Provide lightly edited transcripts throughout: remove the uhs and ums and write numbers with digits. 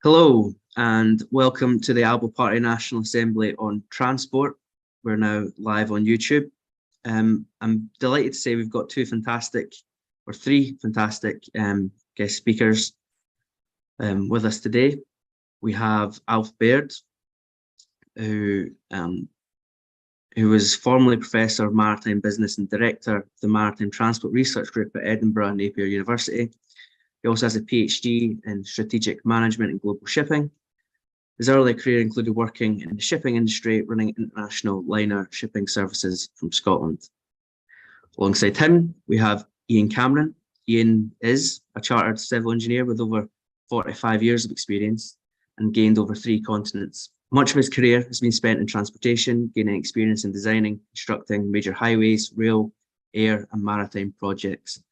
Hello and welcome to the ALBA Party National Assembly on Transport. We're now live on YouTube. I'm delighted to say we've got three fantastic guest speakers with us today. We have Alf Baird, who was formerly Professor of Maritime Business and Director of the Maritime Transport Research Group at Edinburgh Napier University. He also has a PhD in Strategic Management and Global Shipping. His early career included working in the shipping industry, running international liner shipping services from Scotland. Alongside him, we have Ian Cameron. Ian is a chartered civil engineer with over 45 years of experience and gained over 3 continents. Much of his career has been spent in transportation, gaining experience in designing, constructing major highways, rail, air, and maritime projects.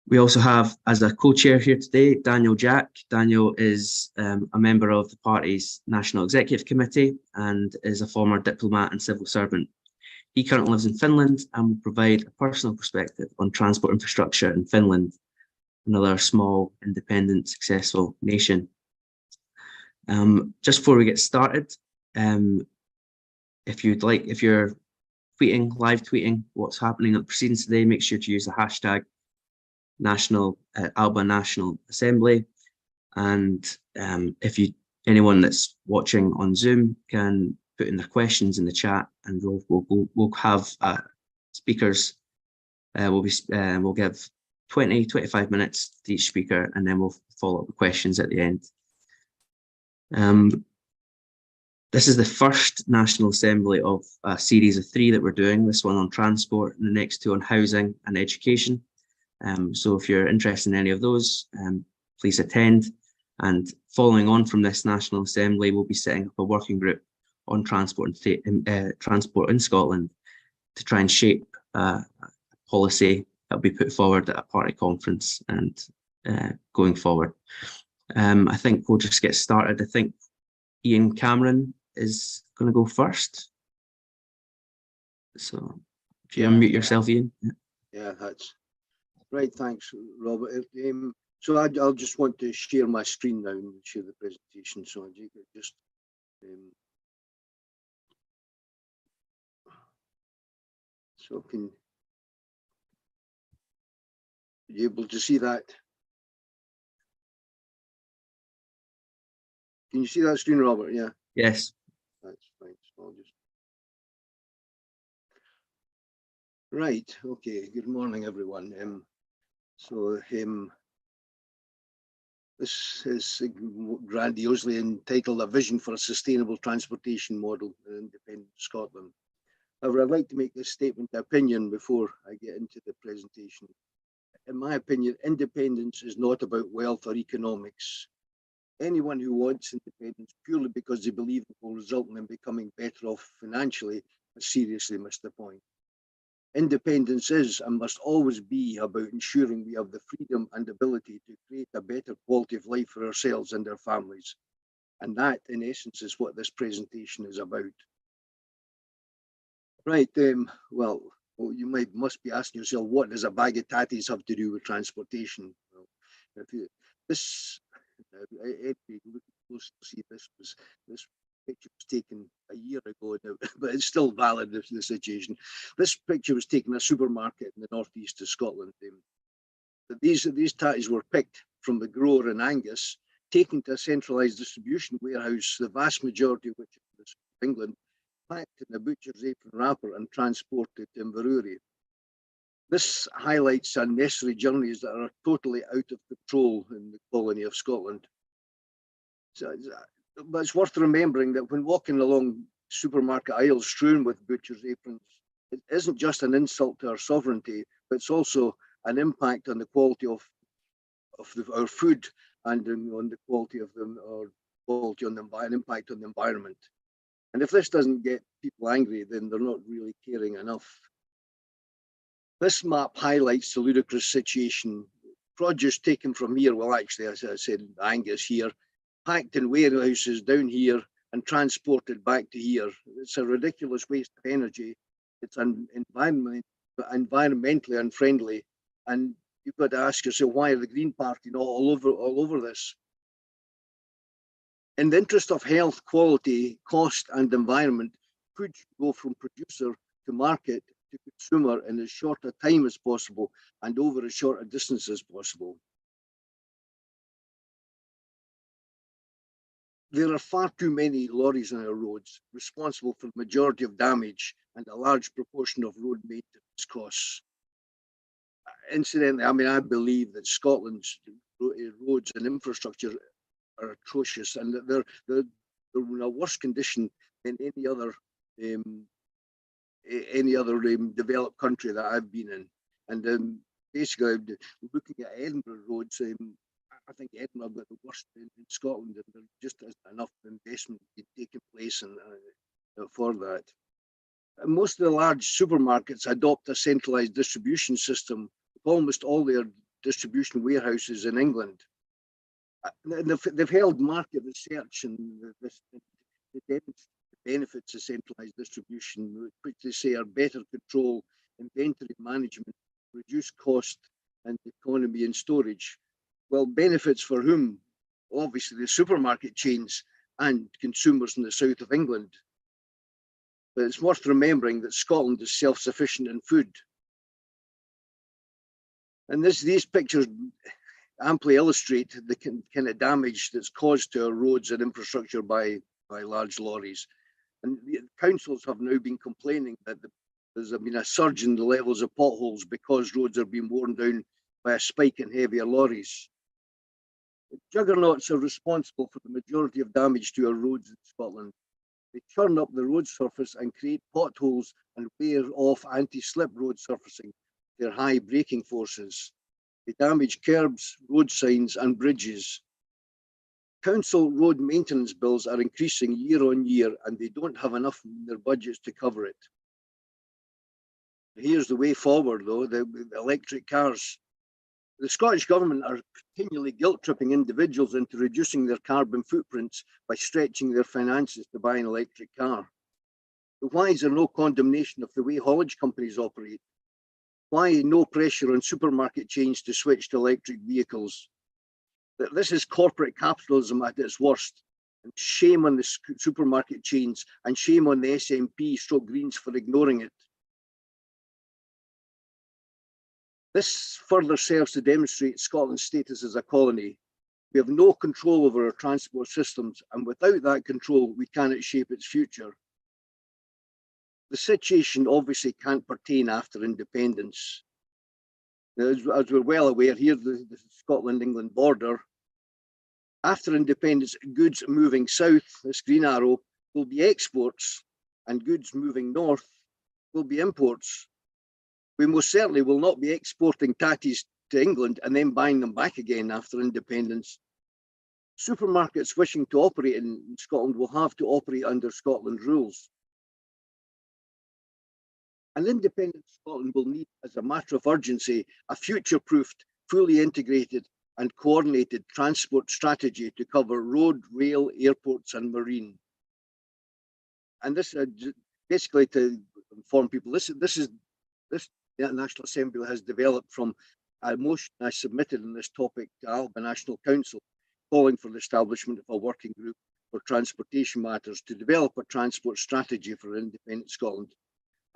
We also have, as a co-chair here today, Daniel Jack. Daniel is a member of the party's National Executive Committee and is a former diplomat and civil servant. He currently lives in Finland and will provide a personal perspective on transport infrastructure in Finland, another small, independent, successful nation. Just before we get started, if you're live tweeting what's happening at the proceedings today, make sure to use the hashtag ALBA National Assembly, and anyone that's watching on Zoom can put in their questions in the chat, and we'll have speakers. We'll give 20-25 minutes to each speaker, and then we'll follow up with questions at the end. This is the first National Assembly of a series of 3 that we're doing. This one on transport, and the next 2 on housing and education. So if you're interested in any of those, please attend. And following on from this National Assembly, we'll be setting up a working group on transport in Scotland to try and shape a policy that will be put forward at a party conference and going forward. I think we'll just get started. I think Ian Cameron is going to go first. So if you unmute yourself, Ian. Yeah, that's right. Thanks, Robert. So I'll just want to share my screen now and share the presentation. So you could just can you able to see that? Can you see that screen, Robert? Yeah. Yes. That's fine. So I'll just. Right. Okay. Good morning, everyone. This is grandiosely entitled "A Vision for a Sustainable Transportation Model in Independent Scotland." However, I'd like to make this statement of opinion before I get into the presentation. In my opinion, independence is not about wealth or economics. Anyone who wants independence purely because they believe it will result in them becoming better off financially has seriously missed the point. Independence is and must always be about ensuring we have the freedom and ability to create a better quality of life for ourselves and our families. And that, in essence, is what this presentation is about. Right, well, you must be asking yourself, what does a bag of tatties have to do with transportation? Well, see this picture was taken a year ago now, but it's still valid in the situation. This picture was taken at a supermarket in the northeast of Scotland. These tatties were picked from the grower in Angus, taken to a centralised distribution warehouse, the vast majority of which is England, packed in a butcher's apron wrapper and transported to Inverurie. This highlights unnecessary journeys that are totally out of control in the colony of Scotland. But it's worth remembering that when walking along supermarket aisles strewn with butcher's aprons, it isn't just an insult to our sovereignty, but it's also an impact on the quality of our food and on the quality of them, or quality on an impact on the environment. And if this doesn't get people angry, then they're not really caring enough. This map highlights the ludicrous situation. Produce taken from here, well, actually, as I said, Angus here, packed in warehouses down here and transported back to here. It's a ridiculous waste of energy. It's environmentally unfriendly, and you've got to ask yourself, why are the Green Party not all over this? In the interest of health, quality, cost, and environment, food should go from producer to market to consumer in as short a time as possible and over as short a distance as possible. There are far too many lorries on our roads, responsible for the majority of damage and a large proportion of road maintenance costs. Incidentally, I mean, I believe that Scotland's roads and infrastructure are atrocious, and that they're in a worse condition than any other developed country that I've been in. And basically, looking at Edinburgh roads, I think Edinburgh got the worst in Scotland, and there just isn't enough investment taking place for that. And most of the large supermarkets adopt a centralised distribution system with almost all their distribution warehouses in England. And they've held market research and the benefits of centralised distribution, which they say are better control, inventory management, reduced cost, and economy and storage. Well, benefits for whom? Obviously, the supermarket chains and consumers in the south of England. But it's worth remembering that Scotland is self-sufficient in food. And these pictures amply illustrate the kind of damage that's caused to our roads and infrastructure by large lorries. And the councils have now been complaining that there's been a surge in the levels of potholes because roads are being worn down by a spike in heavier lorries. The juggernauts are responsible for the majority of damage to our roads in Scotland. They churn up the road surface and create potholes and wear off anti-slip road surfacing, their high braking forces. They damage curbs, road signs and bridges. Council road maintenance bills are increasing year on year, and they don't have enough in their budgets to cover it. Here's the way forward, though, the electric cars. The Scottish Government are continually guilt-tripping individuals into reducing their carbon footprints by stretching their finances to buy an electric car. But why is there no condemnation of the way haulage companies operate? Why no pressure on supermarket chains to switch to electric vehicles? This is corporate capitalism at its worst. And shame on the supermarket chains, and shame on the SNP/Greens for ignoring it. This further serves to demonstrate Scotland's status as a colony. We have no control over our transport systems, and without that control, we cannot shape its future. The situation obviously can't pertain after independence. Now, as we're well aware, here, the Scotland-England border, after independence, goods moving south, this green arrow, will be exports, and goods moving north will be imports. We most certainly will not be exporting tatties to England and then buying them back again after independence. Supermarkets wishing to operate in Scotland will have to operate under Scotland's rules. An independent Scotland will need, as a matter of urgency, a future-proofed, fully integrated and coordinated transport strategy to cover road, rail, airports and marine. And this basically to inform people, this the National Assembly has developed from a motion I submitted on this topic to ALBA National Council, calling for the establishment of a working group for transportation matters to develop a transport strategy for independent Scotland.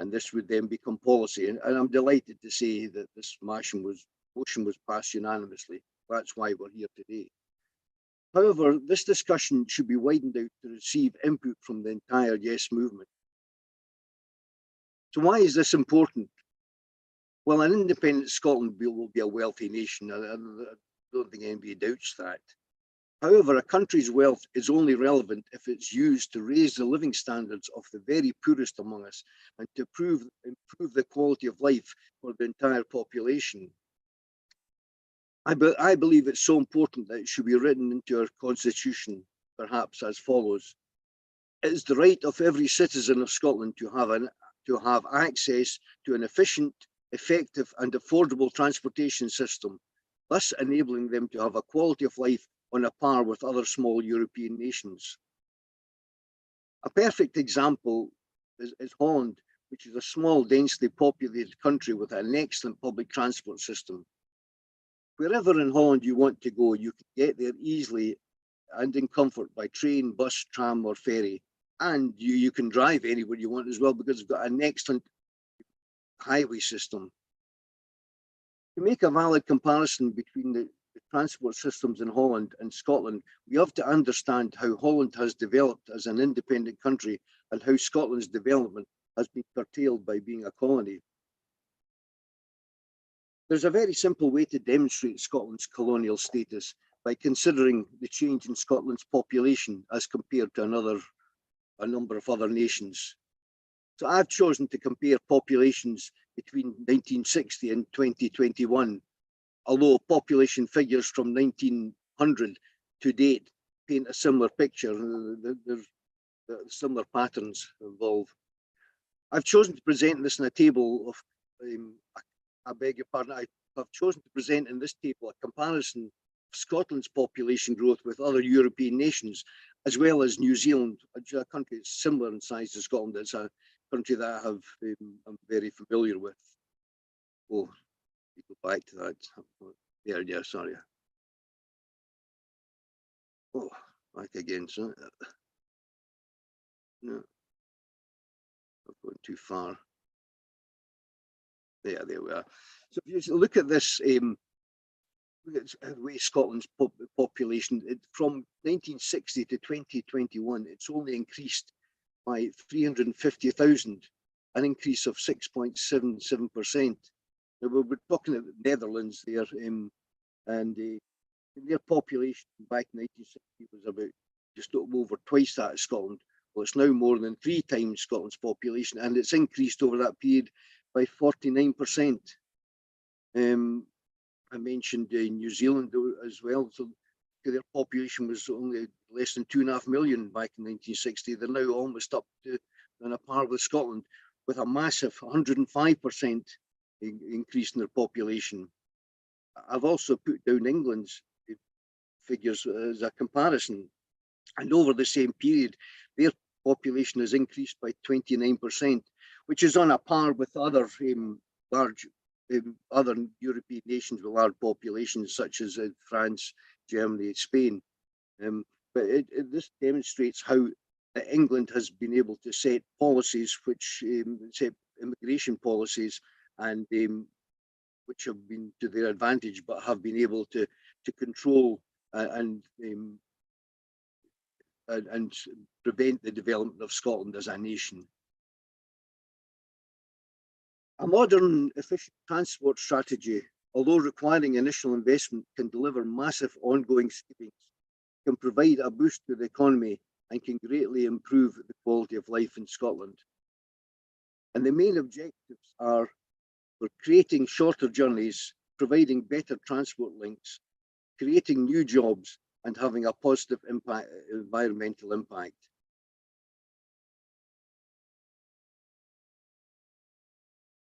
And this would then become policy. And I'm delighted to say that this motion was passed unanimously. That's why we're here today. However, this discussion should be widened out to receive input from the entire Yes movement. So why is this important? Well, an independent Scotland will be a wealthy nation. I don't think anybody doubts that. However, a country's wealth is only relevant if it's used to raise the living standards of the very poorest among us and to improve the quality of life for the entire population. I believe it's so important that it should be written into our constitution, perhaps as follows. It is the right of every citizen of Scotland to have access to an efficient, effective and affordable transportation system, thus enabling them to have a quality of life on a par with other small European nations. A perfect example is Holland, which is a small, densely populated country with an excellent public transport system. Wherever in Holland you want to go, you can get there easily and in comfort by train, bus, tram, or ferry. And you can drive anywhere you want as well, because it's got an excellent highway system. To make a valid comparison between the transport systems in Holland and Scotland, we have to understand how Holland has developed as an independent country and how Scotland's development has been curtailed by being a colony. There's a very simple way to demonstrate Scotland's colonial status by considering the change in Scotland's population as compared to a number of other nations. So I've chosen to compare populations between 1960 and 2021, although population figures from 1900 to date paint a similar picture. There's similar patterns involved. I've chosen to present this in a table of, I beg your pardon, I've chosen to present in this table a comparison of Scotland's population growth with other European nations, as well as New Zealand, a country that's similar in size to Scotland. It's a country that I'm very familiar with. Oh, we go back to that. Yeah, sorry. Oh, back again. So, no, I've gone too far. There we are. So if you look at this, look at the way Scotland's population, from 1960 to 2021, it's only increased by 350,000, an increase of 6.77%. Now we're talking about the Netherlands there, and their population back in 1960 was about just over twice that of Scotland. Well, it's now more than 3 times Scotland's population, and it's increased over that period by 49%. I mentioned New Zealand as well. So their population was only less than 2.5 million back in 1960. They're now almost up to on a par with Scotland, with a massive 105% increase in their population. I've also put down England's figures as a comparison, and over the same period, their population has increased by 29%, which is on a par with other other European nations with large populations, such as France, Germany, Spain. But this demonstrates how England has been able to set policies, which set immigration policies, and which have been to their advantage, but have been able to control and prevent the development of Scotland as a nation. A modern, efficient transport strategy, although requiring initial investment, can deliver massive ongoing savings, can provide a boost to the economy, and can greatly improve the quality of life in Scotland. And the main objectives are for creating shorter journeys, providing better transport links, creating new jobs, and having a positive environmental impact.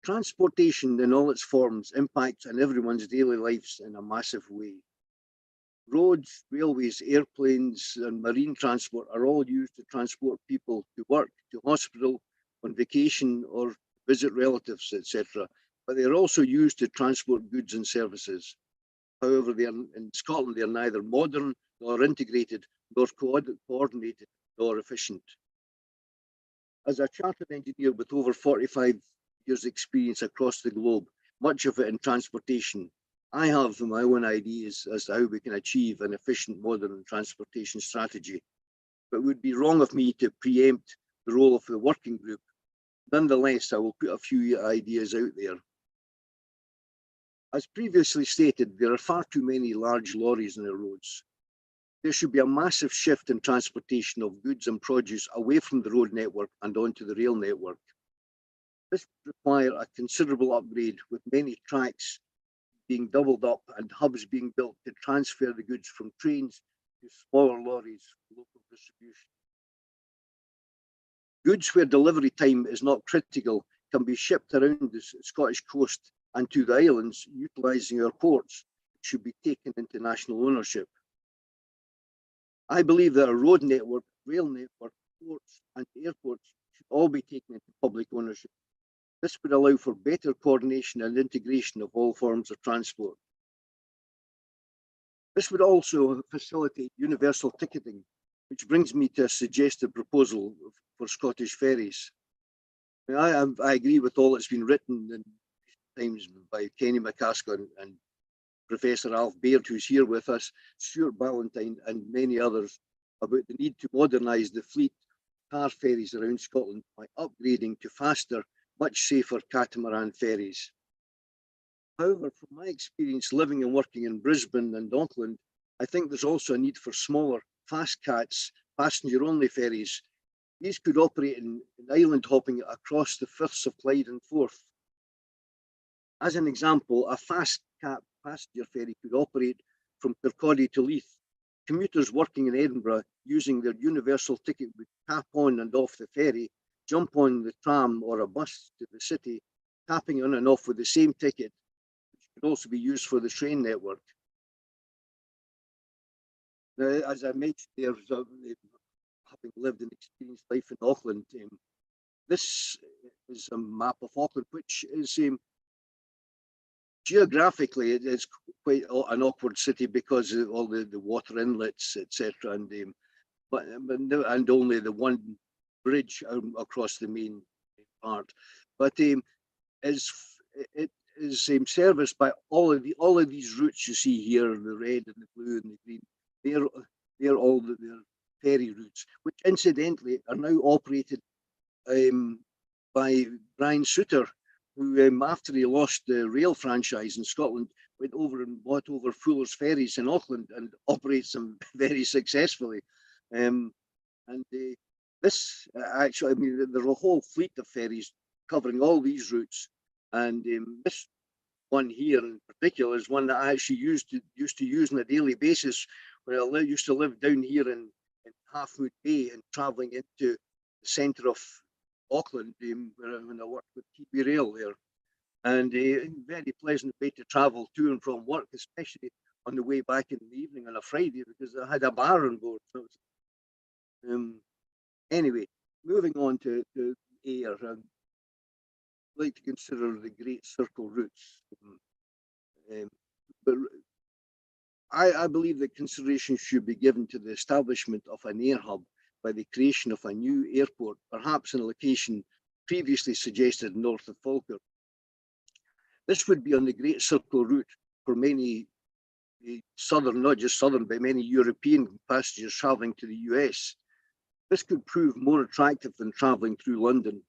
Transportation in all its forms impacts on everyone's daily lives in a massive way. Roads, railways, airplanes, and marine transport are all used to transport people to work, to hospital, on vacation, or visit relatives, etc. But they're also used to transport goods and services. However, in Scotland, they're neither modern nor integrated, nor coordinated, nor efficient. As a chartered engineer with over 45 years experience across the globe, much of it in transportation, I have my own ideas as to how we can achieve an efficient modern transportation strategy, but it would be wrong of me to preempt the role of the working group. Nonetheless, I will put a few ideas out there. As previously stated, there are far too many large lorries on the roads. There should be a massive shift in transportation of goods and produce away from the road network and onto the rail network. This would require a considerable upgrade, with many tracks being doubled up and hubs being built to transfer the goods from trains to smaller lorries for local distribution. Goods where delivery time is not critical can be shipped around the Scottish coast and to the islands, utilising our ports, which should be taken into national ownership. I believe that a road network, rail network, ports and airports should all be taken into public ownership. This would allow for better coordination and integration of all forms of transport. This would also facilitate universal ticketing, which brings me to a suggested proposal for Scottish ferries. I agree with all that's been written in times by Kenny McCaskill and Professor Alf Baird, who's here with us, Stuart Ballantyne, and many others about the need to modernise the fleet car ferries around Scotland by upgrading to faster, much safer catamaran ferries. However, from my experience living and working in Brisbane and Auckland, I think there's also a need for smaller, fast cats, passenger-only ferries. These could operate in island hopping across the Firths of Clyde and Forth. As an example, a fast cat passenger ferry could operate from Kirkcaldy to Leith. Commuters working in Edinburgh using their universal ticket would tap on and off the ferry, jump on the tram or a bus to the city, tapping on and off with the same ticket, which could also be used for the train network. Now, as I mentioned, having lived and experienced life in Auckland, this is a map of Auckland, which is geographically it is quite an awkward city because of all the water inlets, etc., and only the one bridge across the main part. But it is serviced by all of these routes you see here, the red and the blue and the green. They're all their ferry routes, which incidentally are now operated by Brian Souter, who after he lost the rail franchise in Scotland, went over and bought over Fuller's Ferries in Auckland and operates them very successfully. This actually, I mean, there's a whole fleet of ferries covering all these routes, and this one here in particular is one that I actually used to use on a daily basis when I used to live down here in Halfmoon Bay and travelling into the centre of Auckland when I worked with Kiwi Rail there. And a very pleasant way to travel to and from work, especially on the way back in the evening on a Friday, because I had a bar on board. So anyway, moving on to air, I'd like to consider the Great Circle routes. But I believe that consideration should be given to the establishment of an air hub by the creation of a new airport, perhaps in a location previously suggested north of Falkirk. This would be on the Great Circle route for many southern, not just southern, but many European passengers travelling to the US. This could prove more attractive than travelling through London.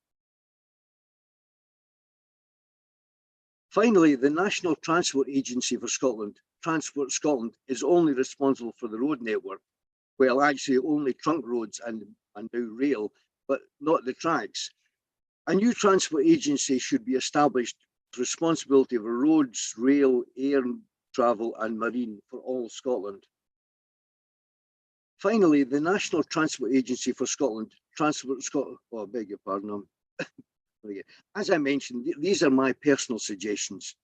Finally, the National Transport Agency for Scotland, Transport Scotland, is only responsible for the road network. Well, actually only trunk roads and now rail, but not the tracks. A new transport agency should be established with responsibility for roads, rail, air travel and marine for all Scotland. Finally, the National Transport Agency for Scotland, Transport Scotland, oh, I beg your pardon. As I mentioned, these are my personal suggestions,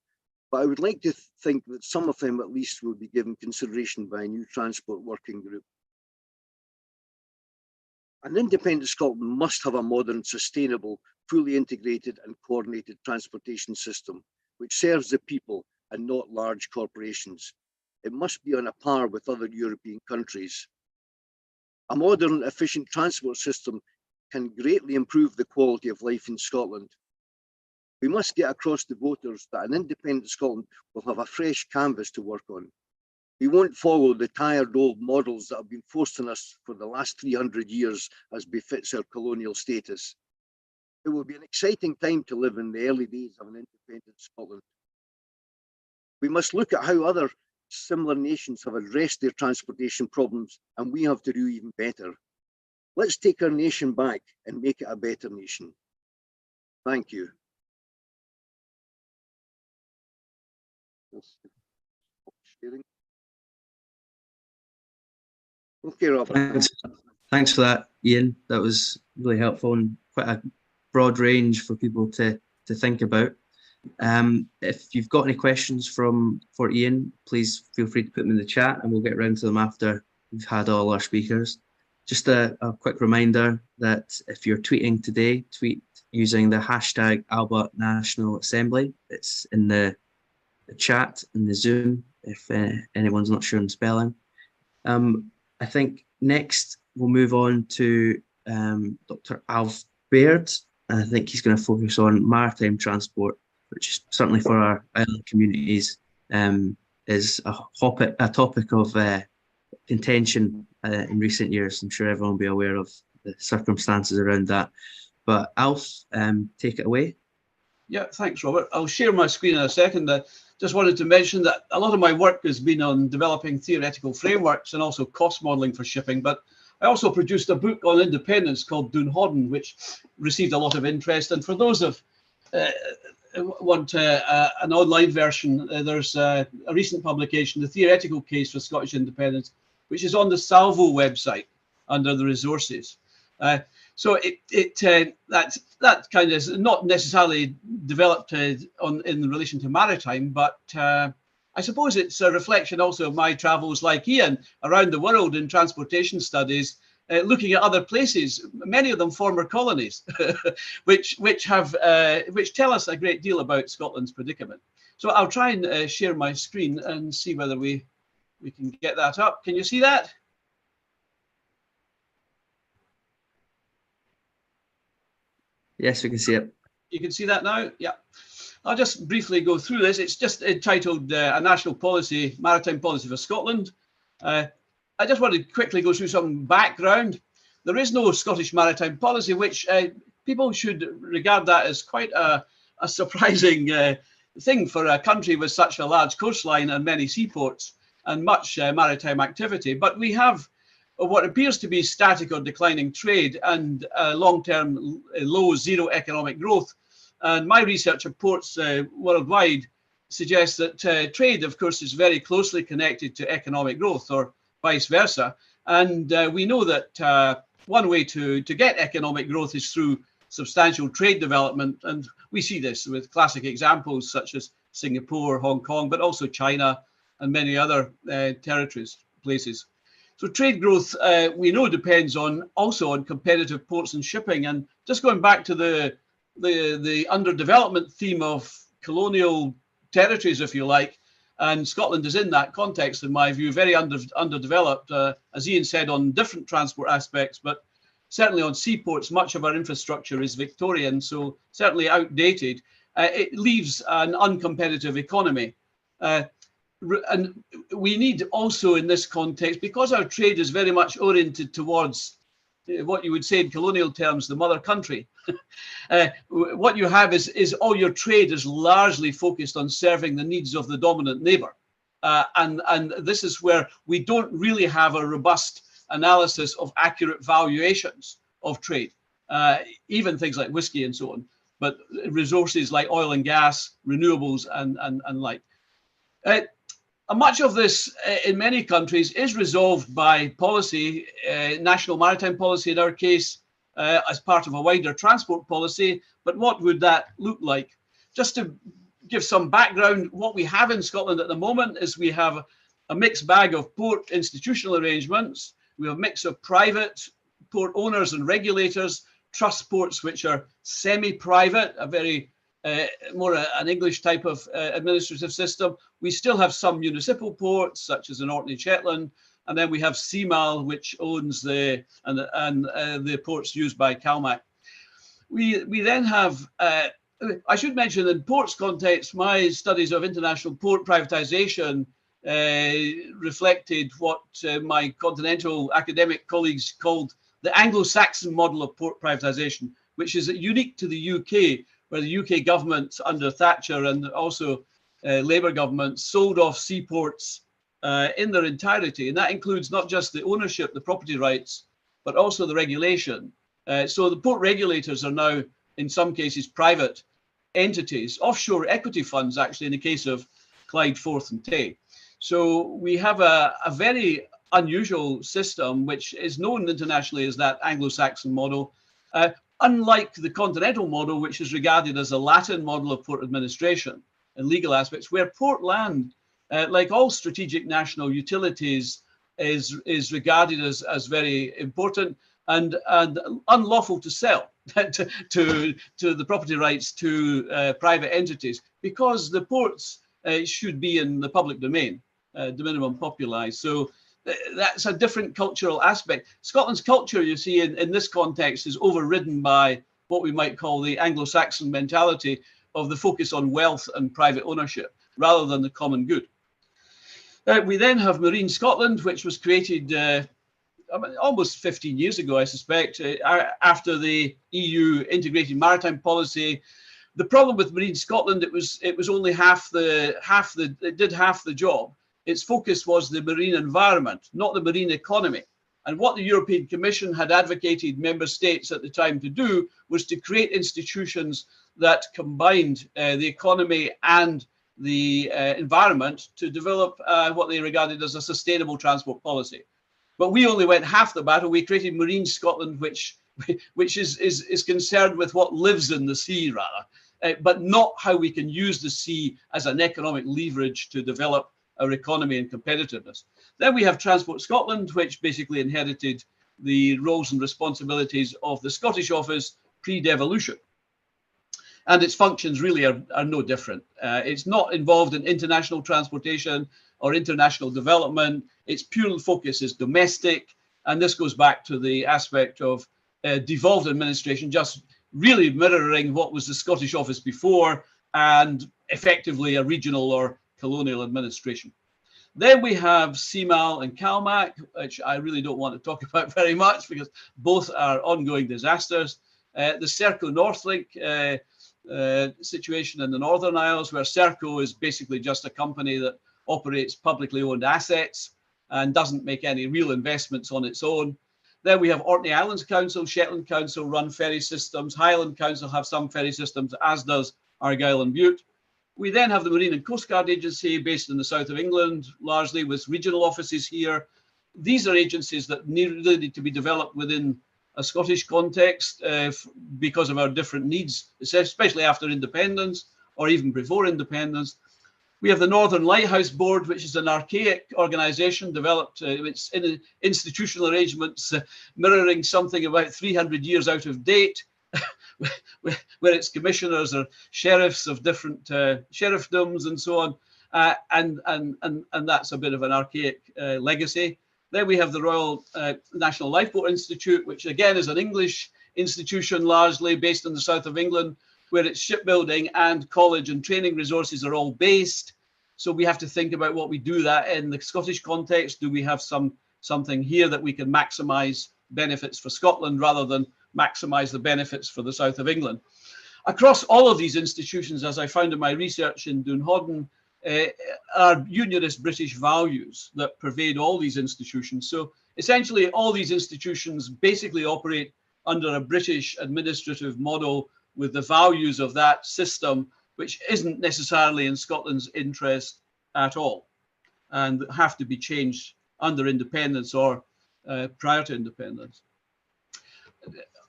but I would like to think that some of them at least will be given consideration by a new transport working group. An independent Scotland must have a modern, sustainable, fully integrated and coordinated transportation system, which serves the people and not large corporations. It must be on a par with other European countries. A modern, efficient transport system can greatly improve the quality of life in Scotland. We must get across to voters that an independent Scotland will have a fresh canvas to work on. We won't follow the tired old models that have been forced on us for the last 300 years as befits our colonial status. It will be an exciting time to live in the early days of an independent Scotland. We must look at how other similar nations have addressed their transportation problems, and we have to do even better. Let's take our nation back and make it a better nation. Thank you. Okay, Robert. Thanks for that, Ian. That was really helpful and quite a broad range for people to think about. If you've got any questions for Ian, please feel free to put them in the chat and we'll get around to them after we've had all our speakers. Just a quick reminder that if you're tweeting today, tweet using the hashtag ALBA National Assembly. It's in the chat in the Zoom if anyone's not sure on spelling. I think next we'll move on to Dr. Alf Baird. I think he's going to focus on maritime transport, which is certainly for our island communities is a topic of contention in recent years. I'm sure everyone will be aware of the circumstances around that. But Alf, take it away. Yeah, thanks, Robert. I'll share my screen in a second. Just wanted to mention that a lot of my work has been on developing theoretical frameworks and also cost modelling for shipping. But I also produced a book on independence called Dún Hodden, which received a lot of interest. And for those of want an online version, there's a recent publication, The Theoretical Case for Scottish Independence, which is on the Salvo website under the resources. So that kind of not necessarily developed in relation to maritime, but I suppose it's a reflection also of my travels, like Ian, around the world in transportation studies, looking at other places, many of them former colonies, which tell us a great deal about Scotland's predicament. So I'll try and share my screen and see whether we can get that up. Can you see that? Yes, we can see it. You can see that now? Yeah. I'll just briefly go through this. It's just entitled A National Policy, Maritime Policy for Scotland. I just want to quickly go through some background. There is no Scottish maritime policy, which people should regard that as quite a surprising thing for a country with such a large coastline and many seaports and much maritime activity. But we have what appears to be static or declining trade and long-term low zero economic growth. And my research reports worldwide suggest that trade, of course, is very closely connected to economic growth or vice versa. And we know that one way to get economic growth is through substantial trade development. And we see this with classic examples such as Singapore, Hong Kong, but also China and many other territories, places. So trade growth, we know, depends also on competitive ports and shipping. And just going back to the underdevelopment theme of colonial territories, if you like, and Scotland is in that context, in my view, very underdeveloped, as Ian said, on different transport aspects, but certainly on seaports, much of our infrastructure is Victorian, so certainly outdated. It leaves an uncompetitive economy. And we need also in this context, because our trade is very much oriented towards what you would say in colonial terms, the mother country. What you have is all your trade is largely focused on serving the needs of the dominant neighbor. And this is where we don't really have a robust analysis of accurate valuations of trade, even things like whiskey and so on, but resources like oil and gas, renewables and like. Much of this in many countries is resolved by policy, national maritime policy in our case, as part of a wider transport policy. But what would that look like? Just to give some background, what we have in Scotland at the moment is we have a mixed bag of port institutional arrangements. We have a mix of private port owners and regulators, trust ports which are semi-private, a very more an English type of administrative system. We still have some municipal ports, such as in Orkney, Shetland, and then we have CMAL, which owns the ports used by CalMac. We then have, I should mention, in ports context, my studies of international port privatization reflected what my continental academic colleagues called the Anglo-Saxon model of port privatization, which is unique to the UK, where the UK government under Thatcher and also Labour government sold off seaports in their entirety. And that includes not just the ownership, the property rights, but also the regulation. So the port regulators are now, in some cases, private entities, offshore equity funds, actually, in the case of Clyde, Forth and Tay. So we have a very unusual system, which is known internationally as that Anglo-Saxon model. Unlike the continental model, which is regarded as a Latin model of port administration and legal aspects, where port land, like all strategic national utilities, is regarded as very important and unlawful to sell to the property rights to private entities, because the ports should be in the public domain. de minimum populi. So that's a different cultural aspect. Scotland's culture, you see, in this context is overridden by what we might call the Anglo-Saxon mentality of the focus on wealth and private ownership rather than the common good. We then have Marine Scotland, which was created almost 15 years ago, I suspect, after the EU integrated maritime policy. The problem with Marine Scotland, it was only it did half the job. Its focus was the marine environment, not the marine economy. And what the European Commission had advocated member states at the time to do was to create institutions that combined the economy and the environment to develop what they regarded as a sustainable transport policy. But we only went half the battle. We created Marine Scotland, which is concerned with what lives in the sea, rather, but not how we can use the sea as an economic leverage to develop our economy and competitiveness. Then we have Transport Scotland, which basically inherited the roles and responsibilities of the Scottish Office pre-devolution. And its functions really are no different. It's not involved in international transportation or international development. Its pure focus is domestic. And this goes back to the aspect of devolved administration, just really mirroring what was the Scottish Office before and effectively a regional or colonial administration. Then we have CMAL and CalMac, which I really don't want to talk about very much because both are ongoing disasters. The Serco Northlink situation in the Northern Isles, where Serco is basically just a company that operates publicly owned assets and doesn't make any real investments on its own. Then we have Orkney Islands Council, Shetland Council run ferry systems, Highland Council have some ferry systems, as does Argyll and Bute. We then have the Marine and Coast Guard Agency based in the south of England, largely with regional offices here. These are agencies that really need to be developed within a Scottish context because of our different needs, especially after independence or even before independence. We have the Northern Lighthouse Board, which is an archaic organisation developed, it's in institutional arrangements mirroring something about 300 years out of date, where its commissioners are sheriffs of different sheriffdoms and so on, and that's a bit of an archaic legacy. Then we have the Royal National Lifeboat Institute, which again is an English institution largely based in the south of England, where its shipbuilding and college and training resources are all based. So we have to think about what we do that in the Scottish context. Do we have something here that we can maximise benefits for Scotland rather than maximise the benefits for the south of England? Across all of these institutions, as I found in my research in Doonhodden, are unionist British values that pervade all these institutions. So essentially all these institutions basically operate under a British administrative model with the values of that system, which isn't necessarily in Scotland's interest at all and have to be changed under independence or prior to independence.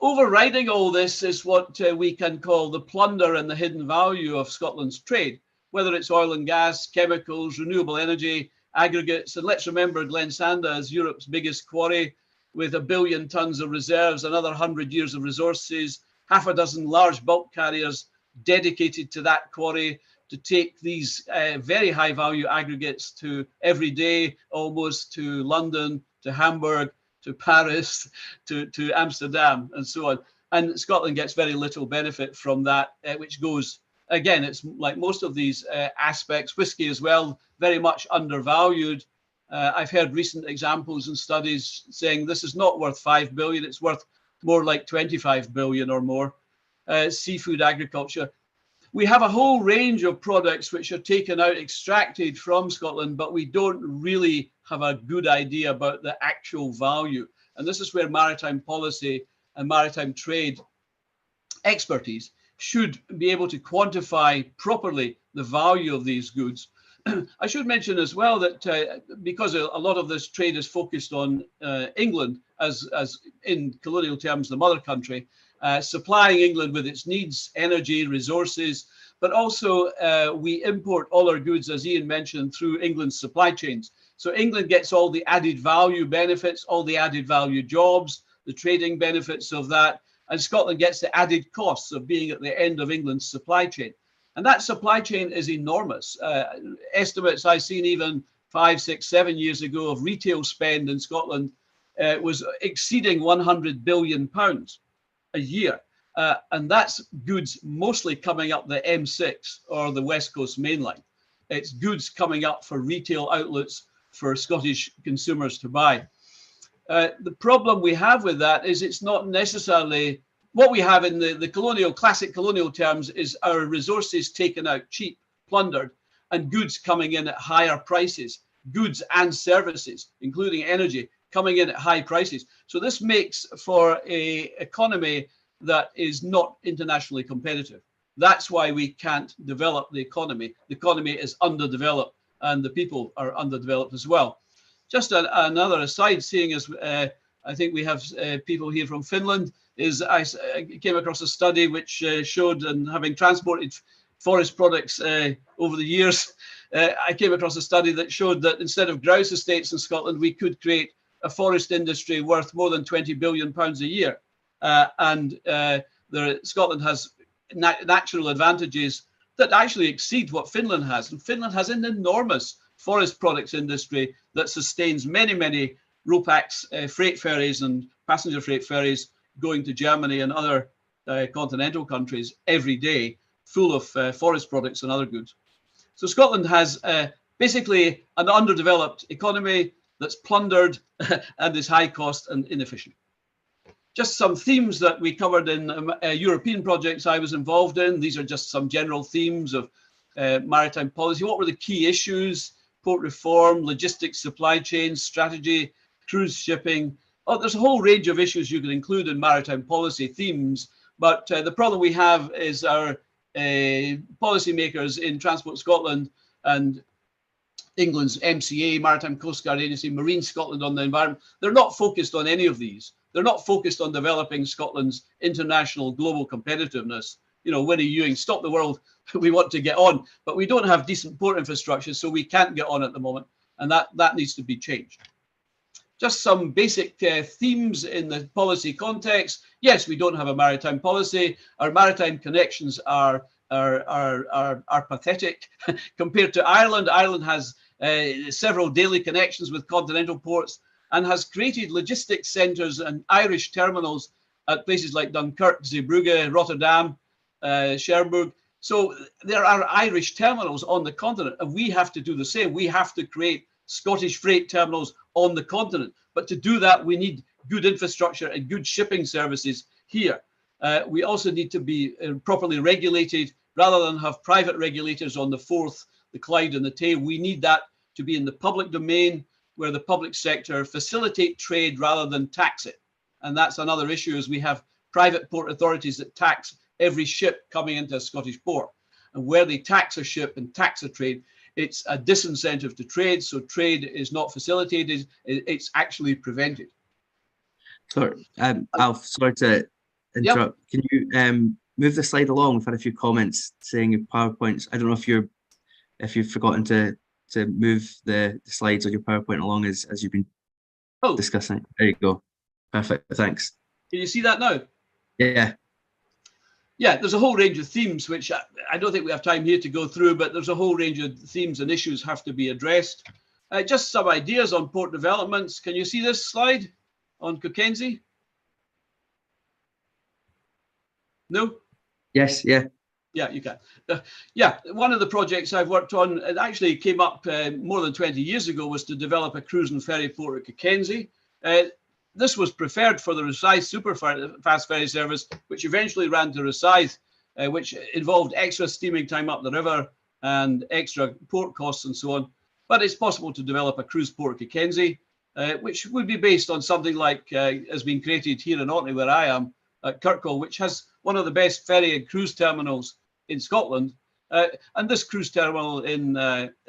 Overriding all this is what we can call the plunder and the hidden value of Scotland's trade, whether it's oil and gas, chemicals, renewable energy, aggregates. And let's remember Glensanda is Europe's biggest quarry with 1 billion tons of reserves, another 100 years of resources, half a dozen large bulk carriers dedicated to that quarry to take these very high value aggregates to every day, almost to London, to Hamburg, to Paris, to Amsterdam, and so on. And Scotland gets very little benefit from that, which goes, again, it's like most of these aspects, whiskey as well, very much undervalued. I've heard recent examples and studies saying this is not worth 5 billion, it's worth more like 25 billion or more. Seafood agriculture. We have a whole range of products which are taken out, extracted from Scotland, but we don't really have a good idea about the actual value. And this is where maritime policy and maritime trade expertise should be able to quantify properly the value of these goods. I should mention as well that because a lot of this trade is focused on England as in colonial terms, the mother country, supplying England with its needs, energy, resources, but also we import all our goods, as Ian mentioned, through England's supply chains. So England gets all the added value benefits, all the added value jobs, the trading benefits of that, and Scotland gets the added costs of being at the end of England's supply chain. And that supply chain is enormous. Estimates I've seen even 5, 6, 7 years ago of retail spend in Scotland was exceeding £100 billion a year. And that's goods mostly coming up the M6 or the West Coast Main Line. It's goods coming up for retail outlets for Scottish consumers to buy. The problem we have with that is it's not necessarily what we have in the classic colonial terms is our resources taken out cheap, plundered, and goods coming in at higher prices, goods and services, including energy, coming in at high prices. So this makes for an economy that is not internationally competitive. That's why we can't develop the economy. The economy is underdeveloped and the people are underdeveloped as well. Just another aside, seeing as I think we have people here from Finland, is I came across a study which showed, and having transported forest products over the years, I came across a study that showed that instead of grouse estates in Scotland, we could create a forest industry worth more than £20 billion a year. Scotland has natural advantages that actually exceed what Finland has. And Finland has an enormous forest products industry that sustains many, many Ro-Pax freight ferries and passenger freight ferries going to Germany and other continental countries every day, full of forest products and other goods. So Scotland has basically an underdeveloped economy that's plundered and is high cost and inefficient. Just some themes that we covered in European projects I was involved in. These are just some general themes of maritime policy. What were the key issues? Port reform, logistics, supply chains, strategy, cruise shipping. Oh, there's a whole range of issues you can include in maritime policy themes. But the problem we have is our policymakers in Transport Scotland and England's MCA, Maritime Coast Guard Agency, Marine Scotland on the environment. They're not focused on any of these. They're not focused on developing Scotland's international global competitiveness. You know, Winnie Ewing, stop the world, we want to get on, but we don't have decent port infrastructure, so we can't get on at the moment, and that needs to be changed. Just some basic themes in the policy context. Yes, we don't have a maritime policy. Our maritime connections are pathetic compared to Ireland. Ireland has several daily connections with continental ports and has created logistics centres and Irish terminals at places like Dunkirk, Zeebrugge, Rotterdam, Cherbourg. So there are Irish terminals on the continent, and we have to do the same. We have to create Scottish freight terminals on the continent. But to do that, we need good infrastructure and good shipping services here. We also need to be properly regulated rather than have private regulators on the Forth, the Clyde and the Tay. We need that to be in the public domain, where the public sector facilitate trade rather than tax it. And that's another issue, is we have private port authorities that tax every ship coming into a Scottish port. And where they tax a ship and tax a trade, it's a disincentive to trade. So trade is not facilitated, it's actually prevented. Sorry, Alf, sorry to interrupt. Yep. Can you move the slide along? We've had a few comments saying your PowerPoints. I don't know if you've forgotten to move the slides on your PowerPoint along as you've been discussing. There you go. Perfect. Thanks. Can you see that now? Yeah. Yeah, there's a whole range of themes which I don't think we have time here to go through, but there's a whole range of themes and issues have to be addressed. Just some ideas on port developments. Can you see this slide on Cockenzie? No? Yes, yeah. Yeah, you can. Yeah, one of the projects I've worked on, it actually came up more than 20 years ago, was to develop a cruise and ferry port at Cockenzie. This was preferred for the Rosyth Superfast Ferry Service, which eventually ran to Rosyth, which involved extra steaming time up the river and extra port costs and so on. But it's possible to develop a cruise port at Cockenzie, which would be based on something like has been created here in Orkney, where I am, at Kirkwall, which has one of the best ferry and cruise terminals in Scotland. And this cruise terminal in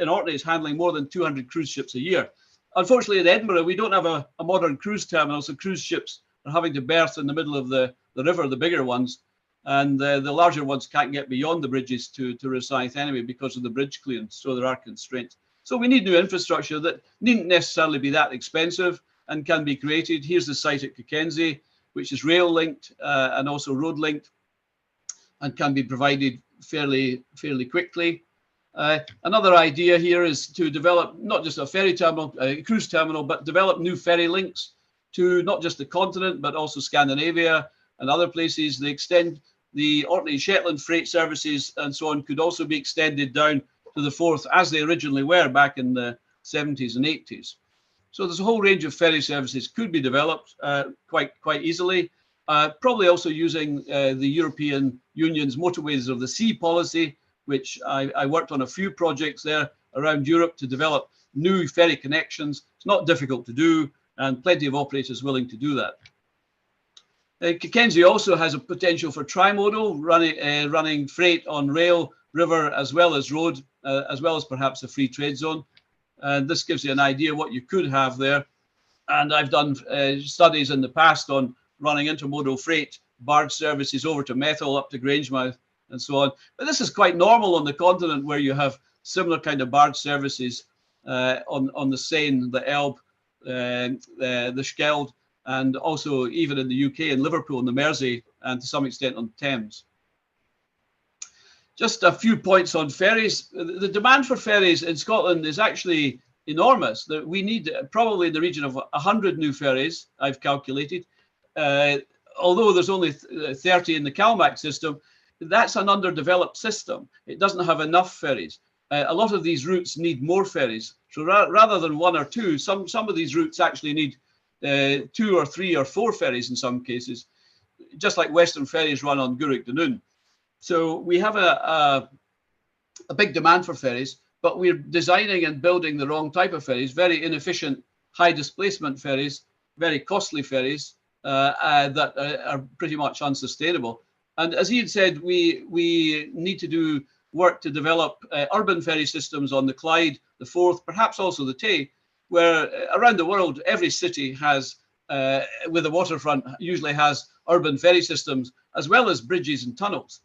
Orkney is handling more than 200 cruise ships a year. Unfortunately, in Edinburgh, we don't have a modern cruise terminal, so cruise ships are having to berth in the middle of the river, the bigger ones, and the larger ones can't get beyond the bridges to Rosyth anyway because of the bridge clearance, so there are constraints. So we need new infrastructure that needn't necessarily be that expensive and can be created. Here's the site at Cockenzie, which is rail linked and also road linked and can be provided fairly quickly. Another idea here is to develop not just a ferry terminal, a cruise terminal, but develop new ferry links to not just the continent, but also Scandinavia and other places. They extend the Orkney Shetland freight services and so on could also be extended down to the Forth as they originally were back in the 70s and 80s. So there's a whole range of ferry services could be developed quite easily. Probably also using the European Union's Motorways of the Sea policy, which I worked on a few projects there around Europe to develop new ferry connections. It's not difficult to do, and plenty of operators willing to do that. Mackenzie also has a potential for trimodal, running freight on rail, river, as well as road, as well as perhaps a free trade zone. And this gives you an idea what you could have there. And I've done studies in the past on running intermodal freight, barge services over to Methil, up to Grangemouth, and so on. But this is quite normal on the continent where you have similar kind of barge services on the Seine, the Elbe, the Schelde, and also even in the UK in Liverpool and the Mersey, and to some extent on Thames. Just a few points on ferries. The demand for ferries in Scotland is actually enormous. We need probably in the region of 100 new ferries, I've calculated. Although there's only 30 in the CalMac system, that's an underdeveloped system. It doesn't have enough ferries. A lot of these routes need more ferries. So rather than one or two, some of these routes actually need 2 or 3 or 4 ferries in some cases, just like Western ferries run on Gourock Dunoon. So we have a big demand for ferries, but we're designing and building the wrong type of ferries, very inefficient, high displacement ferries, very costly ferries that are pretty much unsustainable. And as Ian said, we need to do work to develop urban ferry systems on the Clyde, the Forth, perhaps also the Tay, where around the world, every city has, with a waterfront, usually has urban ferry systems, as well as bridges and tunnels.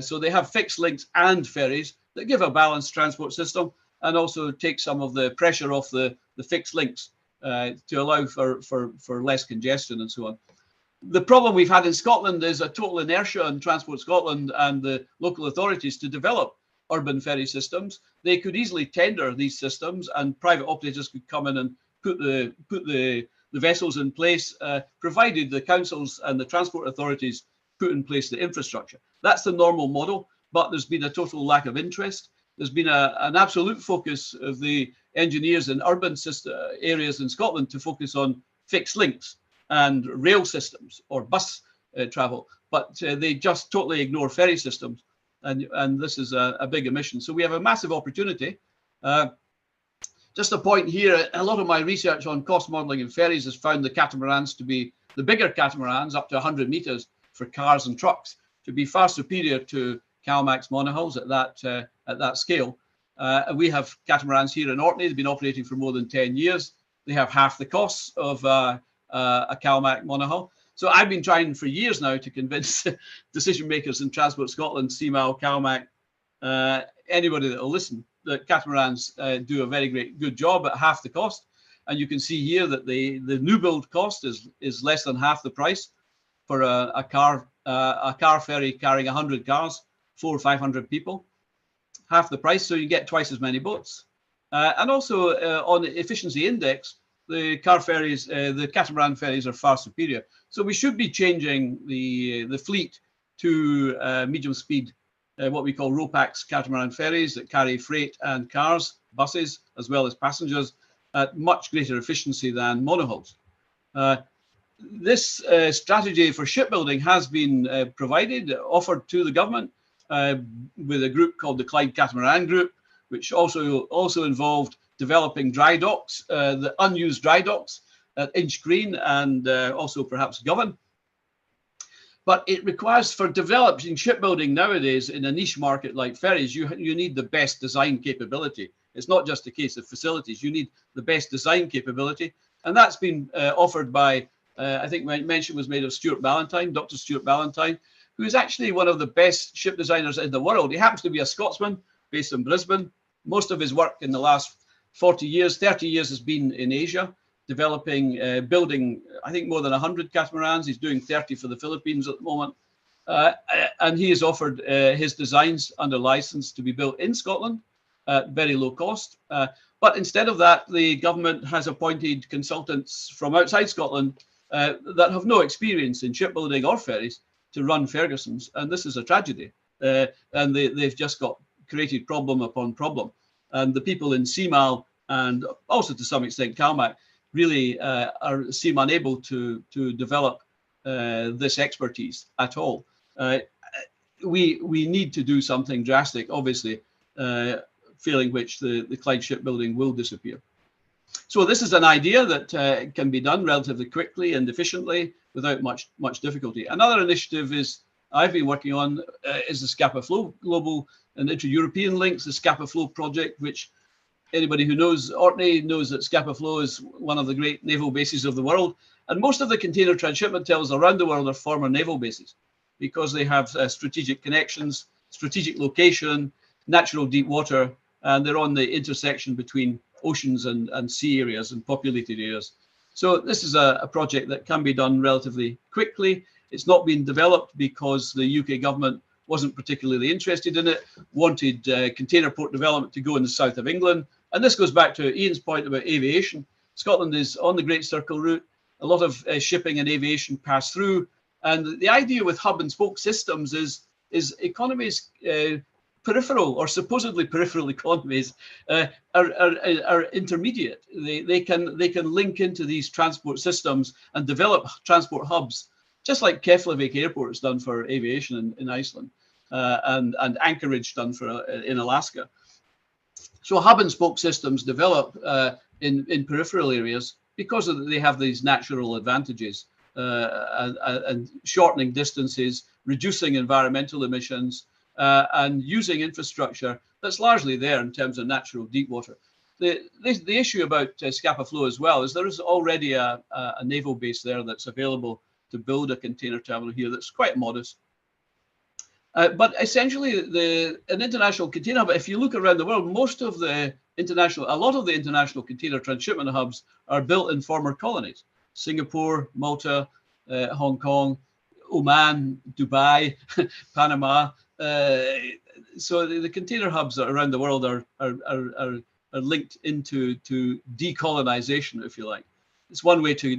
So they have fixed links and ferries that give a balanced transport system and also take some of the pressure off the fixed links to allow for less congestion and so on. The problem we've had in Scotland is a total inertia in Transport Scotland and the local authorities to develop urban ferry systems. They could easily tender these systems and private operators could come in and put the vessels in place, provided the councils and the transport authorities put in place the infrastructure. That's the normal model, but there's been a total lack of interest. There's been an absolute focus of the engineers in urban areas in Scotland to focus on fixed links and rail systems or bus travel, but they just totally ignore ferry systems. And this is a big omission. So we have a massive opportunity. Just a point here, a lot of my research on cost modelling in ferries has found the catamarans to be, the bigger catamarans up to 100 metres for cars and trucks, to be far superior to CalMac's monohulls at that scale. We have catamarans here in Orkney. They've been operating for more than 10 years. They have half the costs of a CalMac monohull. So I've been trying for years now to convince decision makers in Transport Scotland, CMAL, CalMac, anybody that will listen, that catamarans do a very good job at half the cost. And you can see here that the new build cost is less than half the price for a car ferry carrying 100 cars, 400 or 500 people, half the price. So you get twice as many boats. And also on the efficiency index, the car ferries, the catamaran ferries are far superior. So we should be changing the fleet to medium speed, what we call RoPax catamaran ferries that carry freight and cars, buses, as well as passengers at much greater efficiency than monohulls. This strategy for shipbuilding has been offered to the government with a group called the Clyde Catamaran Group, which also involved developing dry docks, the unused dry docks at Inchgreen and also perhaps Govan. But it requires, for developing shipbuilding nowadays in a niche market like ferries, you need the best design capability. It's not just a case of facilities. You need the best design capability. And that's been offered by, I think mention was made of Stuart Ballantyne, Dr. Stuart Ballantyne, who is actually one of the best ship designers in the world. He happens to be a Scotsman based in Brisbane. Most of his work in the last 40 years, 30 years has been in Asia, developing, building, I think more than 100 catamarans. He's doing 30 for the Philippines at the moment. And he has offered his designs under license to be built in Scotland at very low cost. But instead of that, the government has appointed consultants from outside Scotland that have no experience in shipbuilding or ferries to run Ferguson's, and this is a tragedy. And they've just got created problem upon problem. And the people in CMAL and also to some extent CalMac really seem unable to develop this expertise at all. We need to do something drastic, obviously, failing which the Clyde shipbuilding will disappear. So this is an idea that can be done relatively quickly and efficiently without much difficulty. Another initiative I've been working on is the Scapa Flow Global and Inter-European Links, the Scapa Flow project, which anybody who knows Orkney knows that Scapa Flow is one of the great naval bases of the world. And most of the container transshipment terminals around the world are former naval bases because they have strategic connections, strategic location, natural deep water, and they're on the intersection between oceans and sea areas and populated areas. So this is a project that can be done relatively quickly. It's not been developed because the UK government wasn't particularly interested in it, wanted container port development to go in the south of England. And this goes back to Ian's point about aviation. Scotland is on the Great Circle route. A lot of shipping and aviation pass through. And the idea with hub and spoke systems is economies, peripheral or supposedly peripheral economies are intermediate. They can link into these transport systems and develop transport hubs, just like Keflavik Airport is done for aviation in Iceland, and Anchorage done for in Alaska. So hub and spoke systems develop in peripheral areas because they have these natural advantages and shortening distances, reducing environmental emissions, and using infrastructure that's largely there in terms of natural deep water. The issue about Scapa Flow as well is there is already a naval base there that's available to build a container terminal here that's quite modest. But essentially, an international container hub, if you look around the world, a lot of the international container transshipment hubs are built in former colonies. Singapore, Malta, Hong Kong, Oman, Dubai, Panama. So the container hubs around the world are linked into decolonization, if you like. It's one way to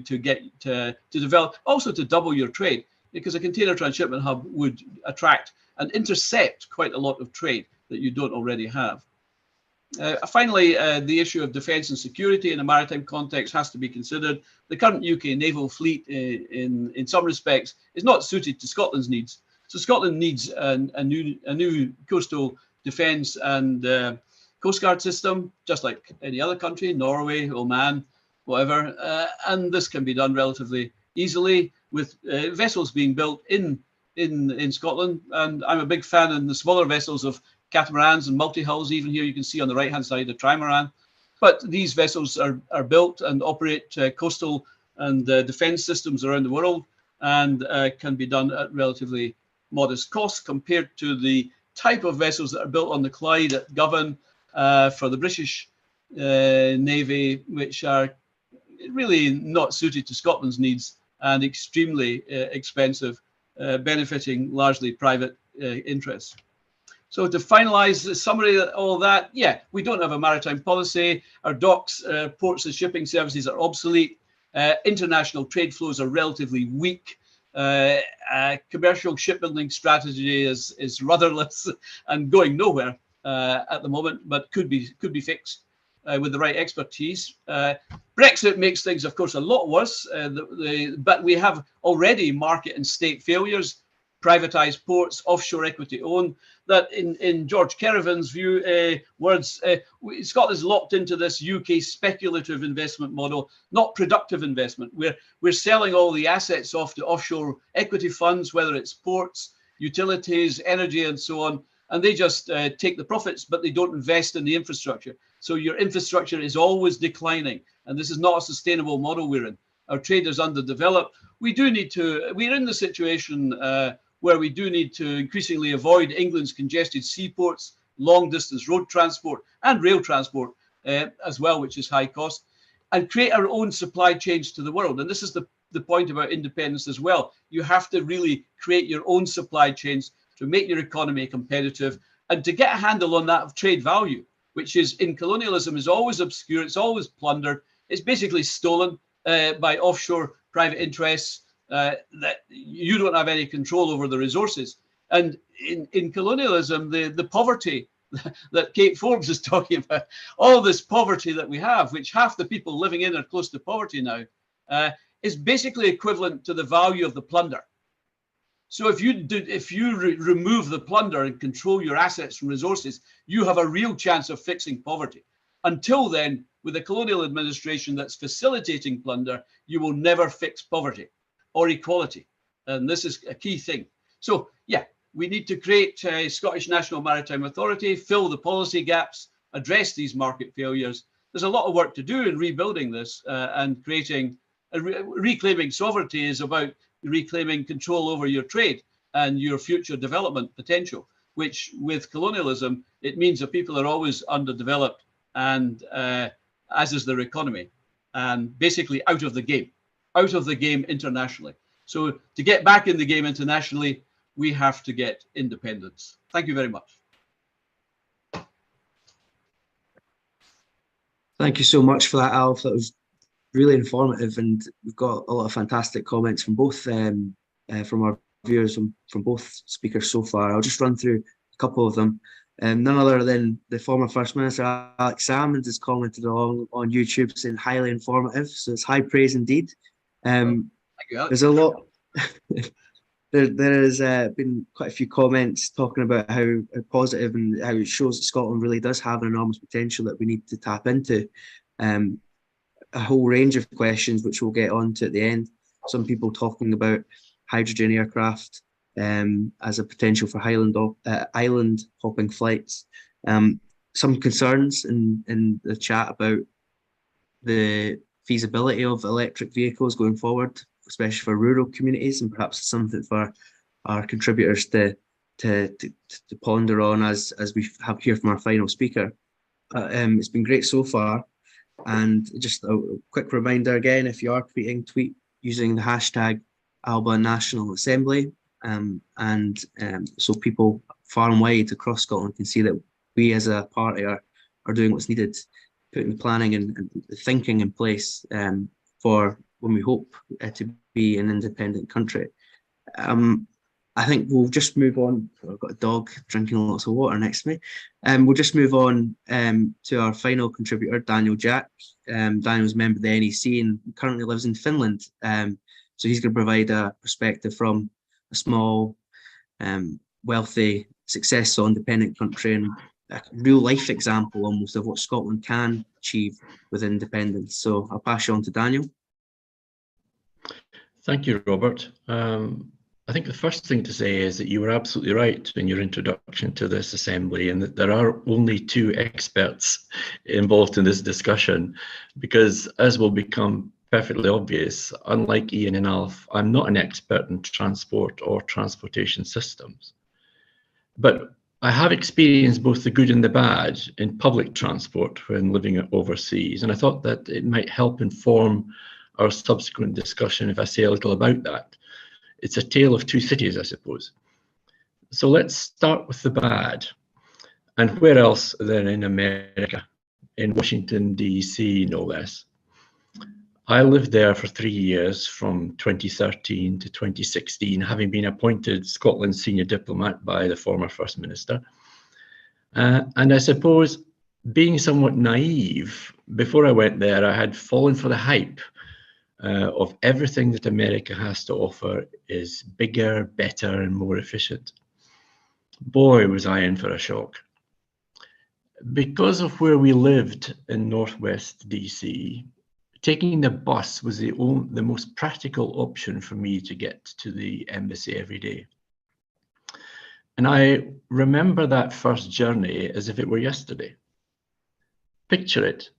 develop, also to double your trade, because a container transshipment hub would attract and intercept quite a lot of trade that you don't already have. Finally, the issue of defence and security in a maritime context has to be considered. The current UK naval fleet, in some respects, is not suited to Scotland's needs. So Scotland needs a new coastal defence and coast guard system, just like any other country, Norway, Oman, whatever. And this can be done relatively easily with vessels being built in Scotland. And I'm a big fan in the smaller vessels of catamarans and multi-hulls. Even here you can see on the right-hand side a trimaran. But these vessels are built and operate coastal and defence systems around the world, and can be done at relatively modest cost compared to the type of vessels that are built on the Clyde at Govan for the British Navy, which are really not suited to Scotland's needs and extremely expensive, benefiting largely private interests. So to finalize the summary of all that, yeah, we don't have a maritime policy. Our docks, ports and shipping services are obsolete. International trade flows are relatively weak. Commercial shipbuilding strategy is rudderless and going nowhere at the moment, but could be fixed with the right expertise. Brexit makes things, of course, a lot worse, but we have already market and state failures, privatized ports, offshore equity owned, that in George Kerevan's view, Scotland's locked into this UK speculative investment model, not productive investment. We're selling all the assets off to offshore equity funds, whether it's ports, utilities, energy, and so on, and they just take the profits, but they don't invest in the infrastructure. So your infrastructure is always declining, and this is not a sustainable model we're in. Our trade is underdeveloped. We're in the situation where we do need to increasingly avoid England's congested seaports, long distance road transport and rail transport as well, which is high cost, and create our own supply chains to the world. And this is the point about independence as well. You have to really create your own supply chains to make your economy competitive and to get a handle on that of trade value. which is in colonialism is always obscure, it's always plundered, it's basically stolen by offshore private interests that you don't have any control over the resources. And in colonialism, the poverty that Kate Forbes is talking about, all this poverty that we have, which half the people living in are close to poverty now, is basically equivalent to the value of the plunder. So if you remove the plunder and control your assets and resources, you have a real chance of fixing poverty. Until then, with a colonial administration that's facilitating plunder, you will never fix poverty or equality. And this is a key thing. So yeah, we need to create a Scottish National Maritime Authority, fill the policy gaps, address these market failures. There's a lot of work to do in rebuilding this and creating, reclaiming sovereignty is about reclaiming control over your trade and your future development potential, which with colonialism, it means that people are always underdeveloped and as is their economy and basically out of the game internationally. So to get back in the game internationally, we have to get independence. Thank you very much. Thank you so much for that, Alf. That was really informative, and we've got a lot of fantastic comments from both from our viewers from both speakers so far. I'll just run through a couple of them. None other than the former First Minister Alex Salmond has commented along on YouTube saying highly informative, so it's high praise indeed. There's a lot. There has been quite a few comments talking about how positive and how it shows that Scotland really does have an enormous potential that we need to tap into. A whole range of questions which we'll get on to at the end. Some people talking about hydrogen aircraft as a potential for island hopping flights. Some concerns in the chat about the feasibility of electric vehicles going forward, especially for rural communities, and perhaps something for our contributors to ponder on as we have here from our final speaker. It's been great so far. And just a quick reminder again, if you are tweeting, tweet using the hashtag ALBA National Assembly. So people far and wide across Scotland can see that we as a party are doing what's needed, putting the planning and the thinking in place for when we hope to be an independent country. I think we'll just move on. I've got a dog drinking lots of water next to me. We'll just move on to our final contributor, Daniel Jack. Daniel's a member of the NEC and currently lives in Finland. So he's going to provide a perspective from a small, wealthy, successful, independent country and a real life example almost of what Scotland can achieve with independence. So I'll pass you on to Daniel. Thank you, Robert. I think the first thing to say is that you were absolutely right in your introduction to this assembly, and that there are only two experts involved in this discussion, because as will become perfectly obvious, unlike Ian and Alf, I'm not an expert in transport or transportation systems. But I have experienced both the good and the bad in public transport when living overseas, and I thought that it might help inform our subsequent discussion if I say a little about that. It's a tale of two cities, I suppose. So let's start with the bad. And where else than in America, in Washington, DC, no less. I lived there for 3 years, from 2013 to 2016, having been appointed Scotland's senior diplomat by the former First Minister. And I suppose, being somewhat naive, before I went there, I had fallen for the hype of everything that America has to offer is bigger, better, and more efficient. Boy, was I in for a shock. Because of where we lived in Northwest DC, taking the bus was the most practical option for me to get to the embassy every day. And I remember that first journey as if it were yesterday. Picture it.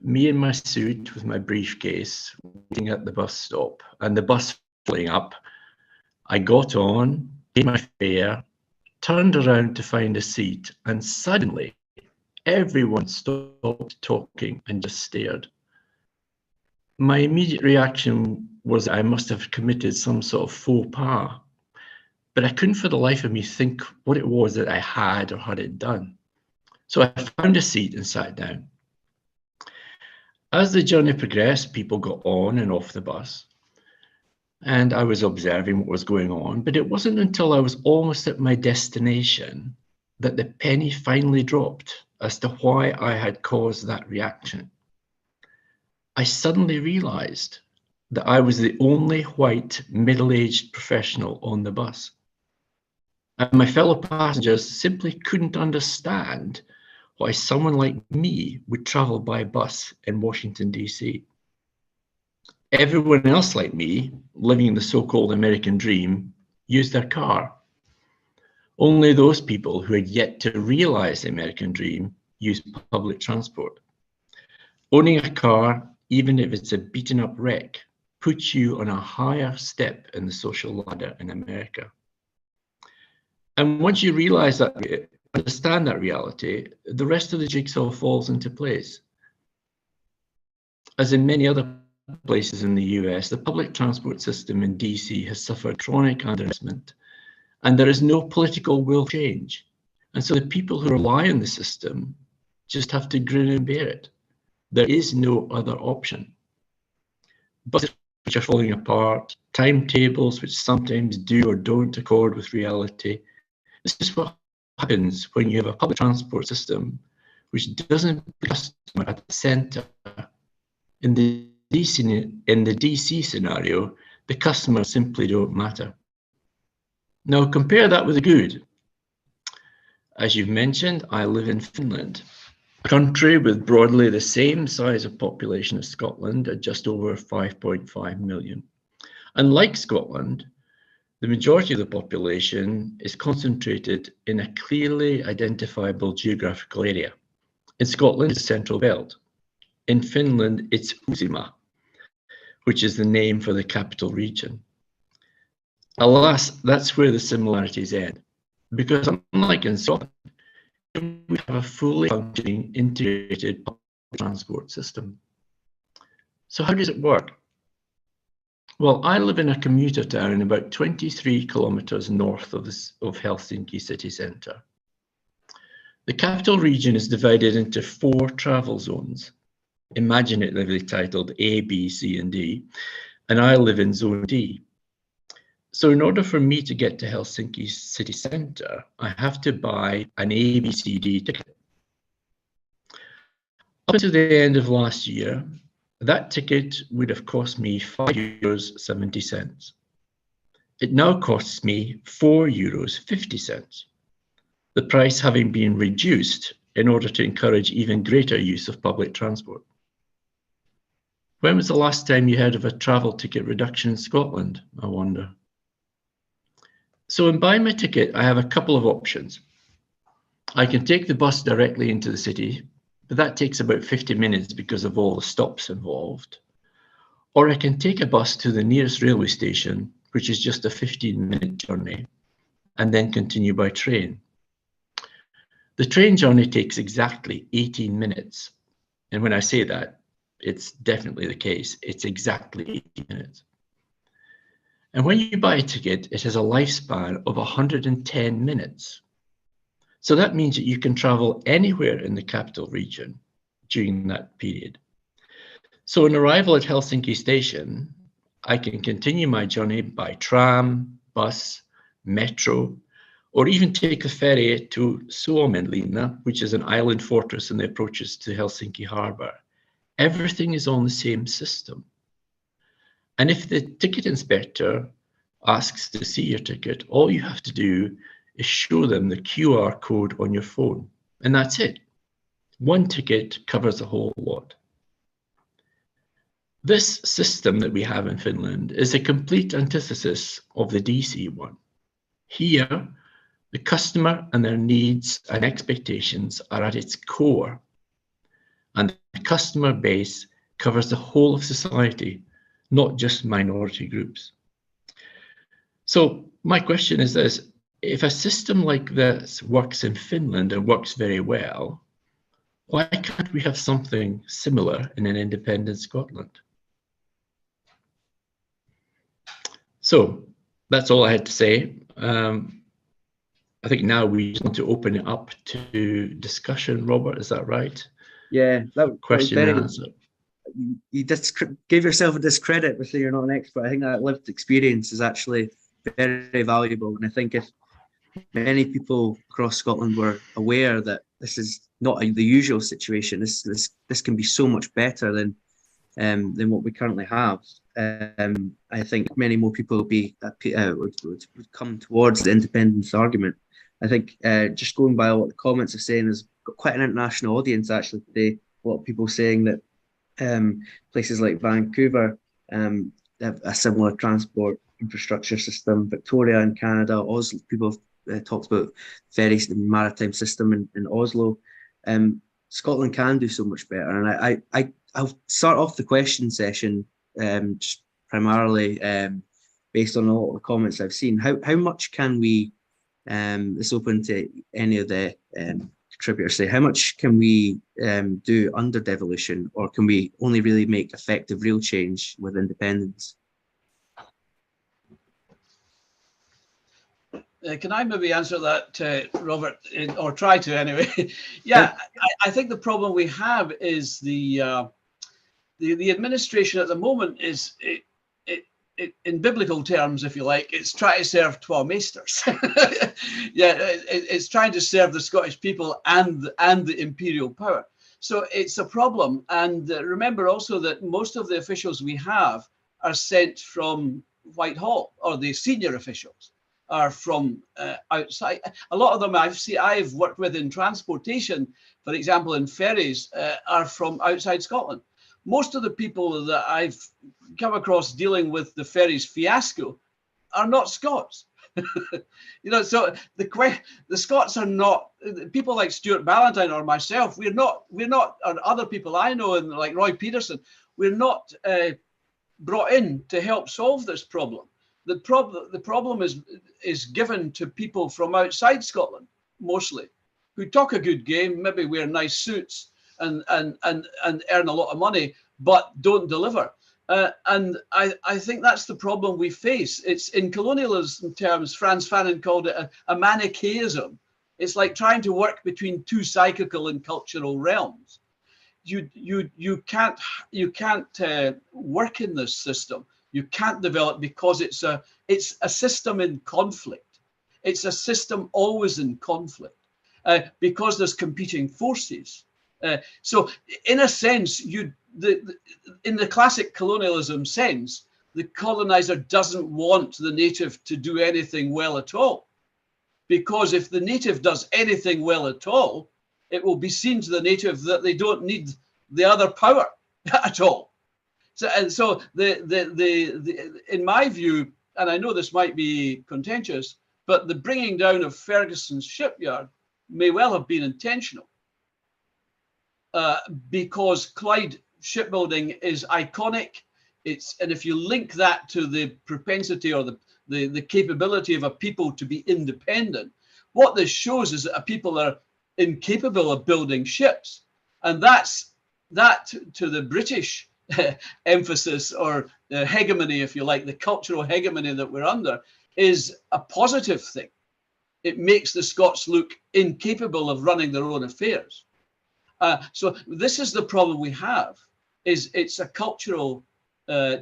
Me in my suit with my briefcase, waiting at the bus stop, and the bus filling up. I got on, paid my fare, turned around to find a seat, and suddenly everyone stopped talking and just stared. My immediate reaction was I must have committed some sort of faux pas, but I couldn't for the life of me think what it was that I had or hadn't done. So I found a seat and sat down. As the journey progressed, people got on and off the bus, and I was observing what was going on, but it wasn't until I was almost at my destination that the penny finally dropped as to why I had caused that reaction. I suddenly realized that I was the only white middle-aged professional on the bus. And my fellow passengers simply couldn't understand why someone like me would travel by bus in Washington, D.C. Everyone else like me, living the so-called American dream, used their car. Only those people who had yet to realize the American dream used public transport. Owning a car, even if it's a beaten up wreck, puts you on a higher step in the social ladder in America. And once you realize that, understand that reality, the rest of the jigsaw falls into place. As in many other places in the US, the public transport system in DC has suffered chronic underinvestment, and there is no political will to change. And so the people who rely on the system just have to grin and bear it. There is no other option. Buses which are falling apart, timetables which sometimes do or don't accord with reality. This is what happens when you have a public transport system which doesn't put the customer at the center. In the DC scenario, the customers simply don't matter. Now compare that with the good. As you've mentioned, I live in Finland, a country with broadly the same size of population as Scotland at just over 5.5 million. Unlike Scotland, the majority of the population is concentrated in a clearly identifiable geographical area. In Scotland, it's the Central Belt. In Finland, it's Uusimaa, which is the name for the capital region. Alas, that's where the similarities end, because unlike in Scotland, we have a fully functioning integrated public transport system. So how does it work? Well, I live in a commuter town about 23 kilometers north of Helsinki city centre. The capital region is divided into 4 travel zones, imaginatively titled A, B, C, and D, and I live in Zone D. So in order for me to get to Helsinki city centre, I have to buy an ABCD ticket. Up until the end of last year, that ticket would have cost me €5.70. It now costs me €4.50, the price having been reduced in order to encourage even greater use of public transport. When was the last time you heard of a travel ticket reduction in Scotland, I wonder? So in buying my ticket, I have a couple of options. I can take the bus directly into the city, but that takes about 50 minutes because of all the stops involved. Or I can take a bus to the nearest railway station, which is just a 15-minute journey, and then continue by train. The train journey takes exactly 18 minutes. And when I say that, it's definitely the case. It's exactly 18 minutes. And when you buy a ticket, it has a lifespan of 110 minutes. So that means that you can travel anywhere in the capital region during that period. So on arrival at Helsinki station, I can continue my journey by tram, bus, metro, or even take the ferry to Suomenlinna, which is an island fortress in the approaches to Helsinki harbour. Everything is on the same system. And if the ticket inspector asks to see your ticket, all you have to do is show them the QR code on your phone, and that's it. One ticket covers the whole lot. This system that we have in Finland is a complete antithesis of the DC one. Here, the customer and their needs and expectations are at its core, and the customer base covers the whole of society, not just minority groups. So my question is this: if a system like this works in Finland and works very well, why can't we have something similar in an independent Scotland? So that's all I had to say. I think now we just want to open it up to discussion. Robert, is that right? Yeah, that was Question very. and answer. You gave yourself a discredit by saying you're not an expert. I think that lived experience is actually very valuable, and I think if many people across Scotland were aware that this is not the usual situation, this can be so much better than what we currently have. I think many more people would come towards the independence argument. I think just going by what the comments are saying, has got quite an international audience actually today. A lot of people saying that places like Vancouver have a similar transport infrastructure system. Victoria in Canada, Oslo, people have talked about ferries, the maritime system in Oslo. Scotland can do so much better, and I'll start off the question session just primarily based on a lot of the comments I've seen. How much can we? It's open to any of the contributors. Say how much can we do under devolution, or can we only really make effective real change with independence? Can I maybe answer that, Robert, or try to anyway? Yeah, I think the problem we have is the administration at the moment is, in biblical terms, if you like, it's trying to serve twa meisters. Yeah, it's trying to serve the Scottish people and the imperial power. So it's a problem. And remember also that most of the officials we have are sent from Whitehall, or the senior officials are from outside. A lot of them I've worked with in transportation, for example, in ferries, are from outside Scotland. Most of the people that I've come across dealing with the ferries fiasco are not Scots. You know, so the Scots are not people like Stuart Ballantyne or myself. We're not, or other people I know, and like Roy Peterson, we're not brought in to help solve this problem. The problem is given to people from outside Scotland, mostly, who talk a good game, maybe wear nice suits and earn a lot of money, but don't deliver. And I think that's the problem we face. It's in colonialism terms, Frantz Fanon called it a manichaeism. It's like trying to work between two psychical and cultural realms. You can't work in this system. You can't develop because it's a system in conflict. It's a system always in conflict because there's competing forces. So in a sense, in the classic colonialism sense, the colonizer doesn't want the native to do anything well at all. Because if the native does anything well at all, it will be seen to the native that they don't need the other power at all. So in my view, and I know this might be contentious, but the bringing down of Ferguson's shipyard may well have been intentional, because Clyde shipbuilding is iconic. And if you link that to the propensity or the capability of a people to be independent, what this shows is that a people are incapable of building ships, and that to the British emphasis or hegemony, if you like, the cultural hegemony that we're under, is a positive thing. It makes the Scots look incapable of running their own affairs. So this is the problem we have, is it's a cultural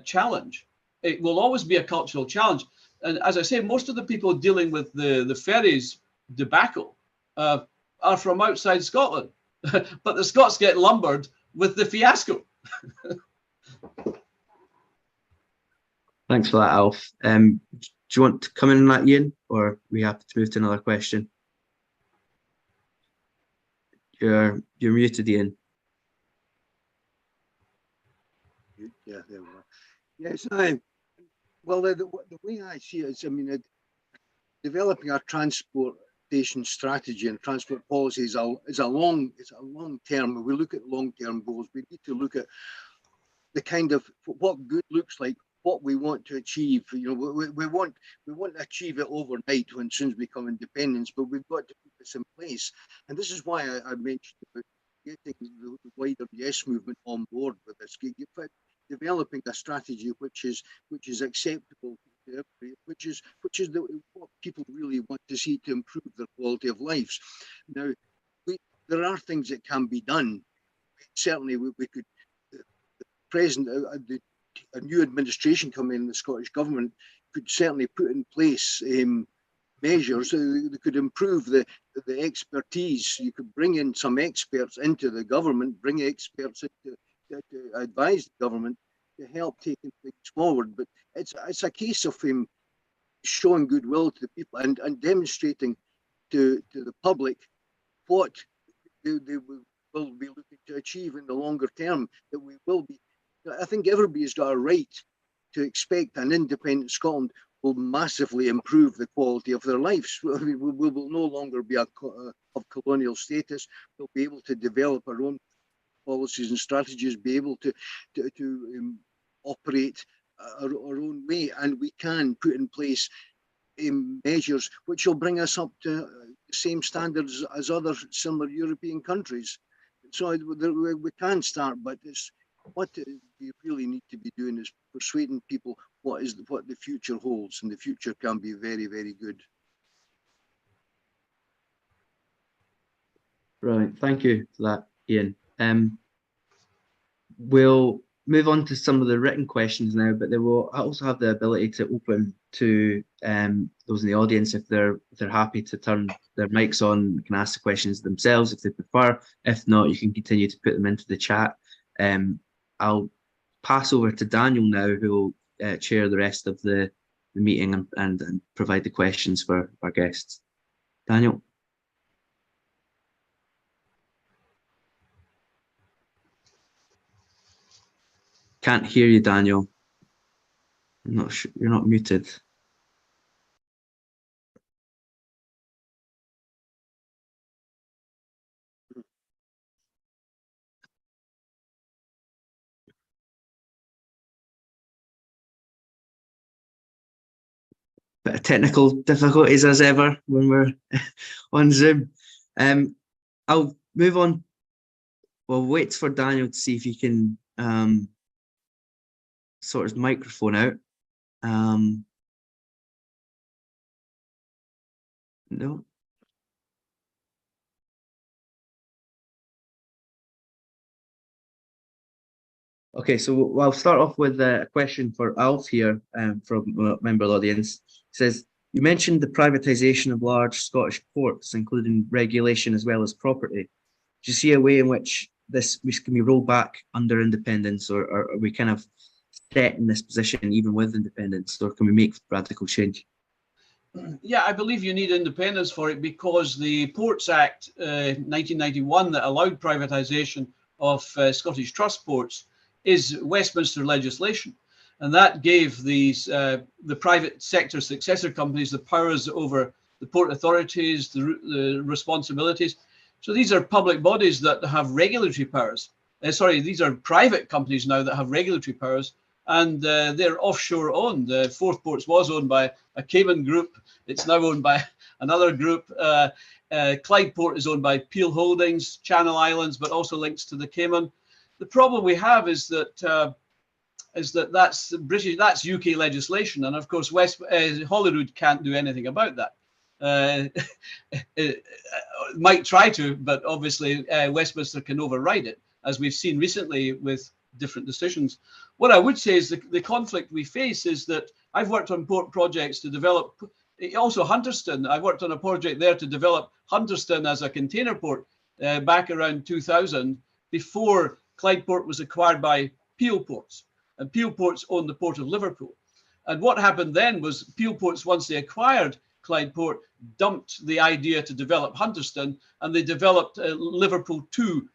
challenge. It will always be a cultural challenge. And as I say, most of the people dealing with the ferries debacle are from outside Scotland, but the Scots get lumbered with the fiasco. Thanks for that, Alf. Do you want to come in on that, Ian, or we have to move to another question? You're muted, Ian. Yeah, there we are. Yes, well, the way I see it is, I mean, developing our transportation strategy and transport policy is a long term. When we look at long-term goals, we need to look at the kind of what good looks like, what we want to achieve. You know, we want to achieve it overnight when soon as we become independence, but we've got to put this in place. And this is why I mentioned about getting the wider yes movement on board with this, developing a strategy which is acceptable which is what people really want to see to improve their quality of lives. Now, there are things that can be done. Certainly, we could. The present, a new administration coming in the Scottish government could certainly put in place measures that could improve the expertise. You could bring in some experts into the government, bring experts in to advise the government to help taking things forward. But it's a case of showing goodwill to the people and demonstrating to the public what they will be looking to achieve in the longer term. That we will be. I think everybody's got a right to expect an independent Scotland will massively improve the quality of their lives. We will no longer be of colonial status. We'll be able to develop our own policies and strategies, be able to operate our own way, and we can put in place measures which will bring us up to the same standards as other similar European countries. So we can start, but it's what we really need to be doing is persuading people what the future holds, and the future can be very, very good. Right, thank you for that, Ian. We'll move on to some of the written questions now, but they will also have the ability to open to those in the audience if they're happy to turn their mics on. You can ask the questions themselves if they prefer. If not, you can continue to put them into the chat. I'll pass over to Daniel now, who will chair the rest of the meeting and provide the questions for our guests. Daniel. Can't hear you, Daniel. I'm not sure, you're not muted. Bit of technical difficulties as ever when we're on Zoom. I'll move on. We'll wait for Daniel to see if he can sort his microphone out. No. Okay, so I'll start off with a question for Alf here from a member of the audience. It says, you mentioned the privatisation of large Scottish ports, including regulation as well as property. Do you see a way in which this can be rolled back under independence, or are we kind of set in this position even with independence, or can we make radical change? Yeah, I believe you need independence for it, because the Ports Act 1991 that allowed privatisation of Scottish trust ports is Westminster legislation, and that gave these the private sector successor companies the powers over the port authorities, the responsibilities. So these are public bodies that have regulatory powers. These are private companies now that have regulatory powers, and they're offshore owned. Forth Ports was owned by a Cayman group. It's now owned by another group. Clyde Port is owned by Peel Holdings, Channel Islands, but also links to the Cayman. The problem we have is that that's British, that's UK legislation, and of course Holyrood can't do anything about that. It might try to, but obviously Westminster can override it, as we've seen recently with different decisions. What I would say is the conflict we face is that I've worked on port projects to develop, also Hunterston. I worked on a project there to develop Hunterston as a container port back around 2000, before Clyde Port was acquired by Peel Ports, and Peel Ports owned the Port of Liverpool. And what happened then was Peel Ports, once they acquired Clyde Port, dumped the idea to develop Hunterston, and they developed Liverpool 2,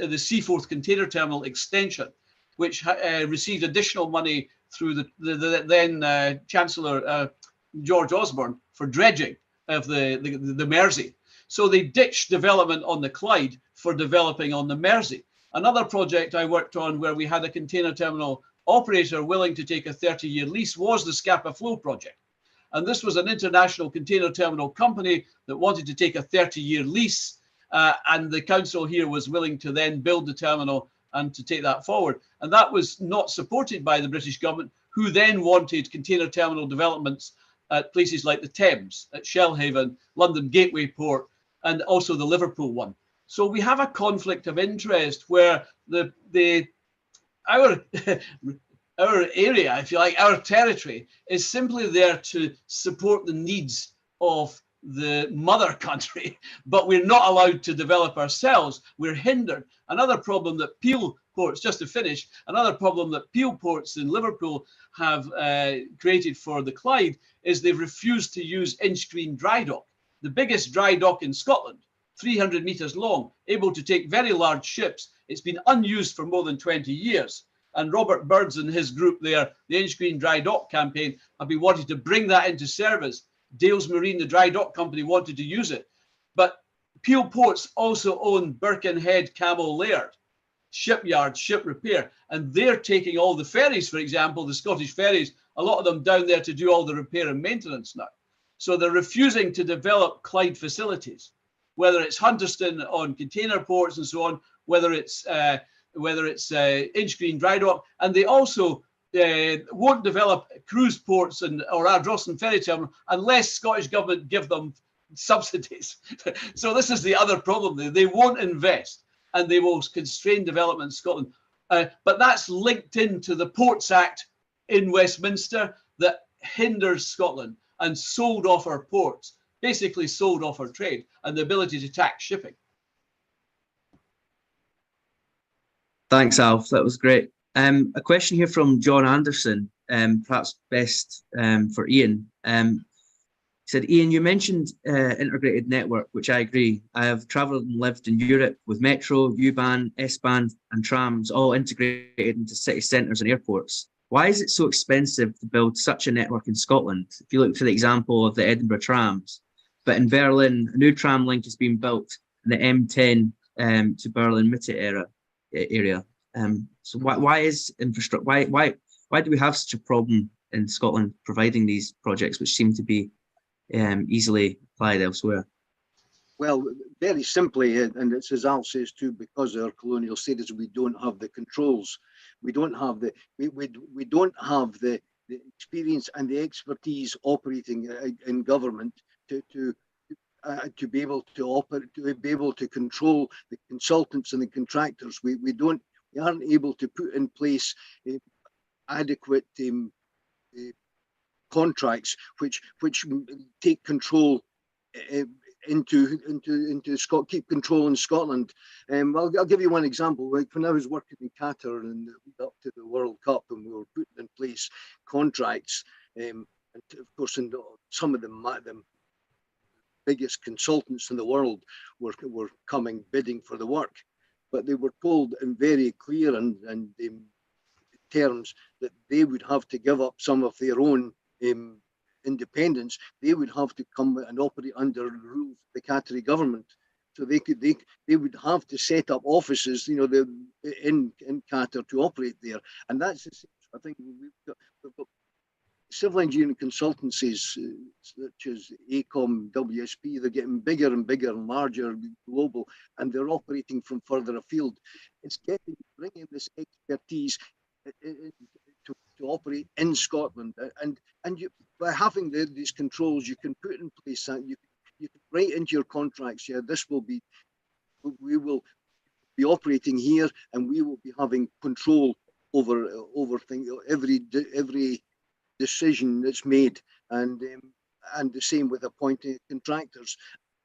the Seaforth Container Terminal extension, which received additional money through the then Chancellor George Osborne for dredging of the Mersey. So they ditched development on the Clyde for developing on the Mersey. Another project I worked on where we had a container terminal operator willing to take a 30-year lease was the Scapa Flow project. And this was an international container terminal company that wanted to take a 30-year lease, and the council here was willing to then build the terminal and to take that forward. And that was not supported by the British government, who then wanted container terminal developments at places like the Thames, at Shellhaven, London Gateway Port, and also the Liverpool one. So we have a conflict of interest where our our area, if you like, our territory is simply there to support the needs of the mother country, but we're not allowed to develop ourselves. We're hindered. Another problem that Peel ports, just to finish, another problem that Peel ports in Liverpool have created for the Clyde is they've refused to use Inchgreen dry dock, the biggest dry dock in Scotland, 300 metres long, able to take very large ships. It's been unused for more than 20 years. And Robert Birds and his group there, the Inchgreen Dry Dock campaign, have been wanting to bring that into service. Dales Marine, the dry dock company, wanted to use it. But Peel Ports also own Birkenhead, Camel Laird, shipyard, ship repair. And they're taking all the ferries, for example, the Scottish ferries, a lot of them down there to do all the repair and maintenance now. So they're refusing to develop Clyde facilities, whether it's Hunterston on container ports and so on, whether it's Inchgreen Dry Dock, and they also won't develop cruise ports or Ardrossan Ferry Terminal unless Scottish Government give them subsidies. So this is the other problem. They won't invest and they will constrain development in Scotland. But that's linked into the Ports Act in Westminster that hinders Scotland and sold off our ports, basically sold off our trade and the ability to tax shipping. Thanks, Alf. That was great. A question here from John Anderson, perhaps best for Ian. He said, Ian, you mentioned integrated network, which I agree. I have travelled and lived in Europe with Metro, U-Bahn, S-Bahn and trams all integrated into city centres and airports. Why is it so expensive to build such a network in Scotland? If you look for the example of the Edinburgh trams, but in Berlin, a new tram link is being built in the M10 to Berlin Mitte area. So why is infrastructure? Why do we have such a problem in Scotland providing these projects, which seem to be easily applied elsewhere? Well, very simply, and it's as Al says too, because of our colonial status, we don't have the controls. We don't have the we don't have the experience and the expertise operating in government to be able to operate, to be able to control the consultants and the contractors. We aren't able to put in place adequate contracts which take control into Scotland, keep control in Scotland. I'll give you one example. Like when I was working in Qatar and up to the World Cup, and we were putting in place contracts, and of course, some of the biggest consultants in the world were coming bidding for the work, but they were told in very clear and terms that they would have to give up some of their own independence. They would have to come and operate under the rules of the Qatari government. So they would have to set up offices, you know, in Qatar to operate there. And that's, I think, we've got civil engineering consultancies such as AECOM, WSP. They're getting bigger and bigger and larger, global, and they're operating from further afield. It's bringing this expertise to operate in Scotland, and by having these controls, you can put in place that you can write into your contracts. Yeah, we will be operating here, and we will be having control over things, every decision that's made, and the same with appointing contractors,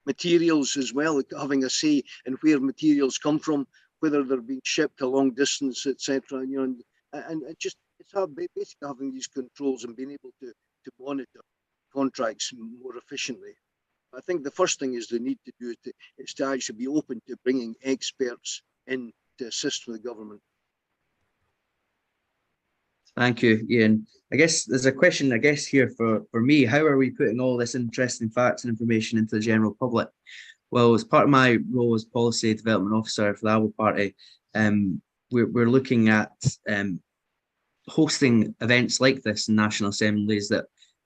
materials as well, having a say in where materials come from, whether they're being shipped a long distance, etc. You know, and it's basically having these controls and being able to monitor contracts more efficiently. I think the first thing is the need to do is to actually be open to bringing experts in to assist with the government. Thank you, Ian. I guess there's a question, here for me. How are we putting all this interesting facts and information into the general public? Well, as part of my role as Policy Development Officer for the ALBA Party, we're looking at hosting events like this in national assemblies that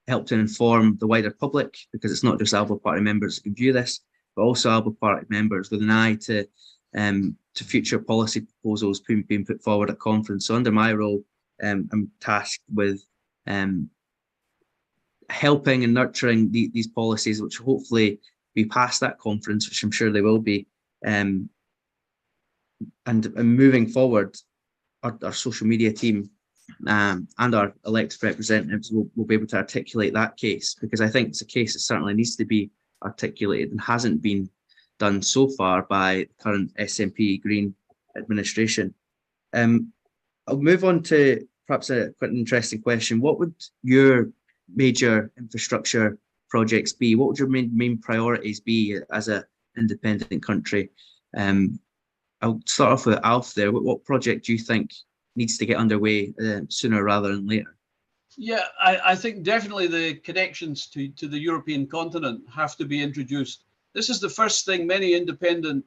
help to inform the wider public, because it's not just ALBA Party members that can view this, but also ALBA Party members with an eye to future policy proposals being put forward at conference. So under my role, I'm tasked with helping and nurturing these policies, which will hopefully be past that conference, which I'm sure they will be. And moving forward, our social media team and our elected representatives will be able to articulate that case, because I think it's a case that certainly needs to be articulated and hasn't been done so far by the current SNP Green administration. I'll move on to perhaps quite an interesting question. What would your major infrastructure projects be? What would your main priorities be as an independent country? I'll start off with Alf there. What project do you think needs to get underway sooner rather than later? Yeah, I think definitely the connections to the European continent have to be introduced. This is the first thing many independent,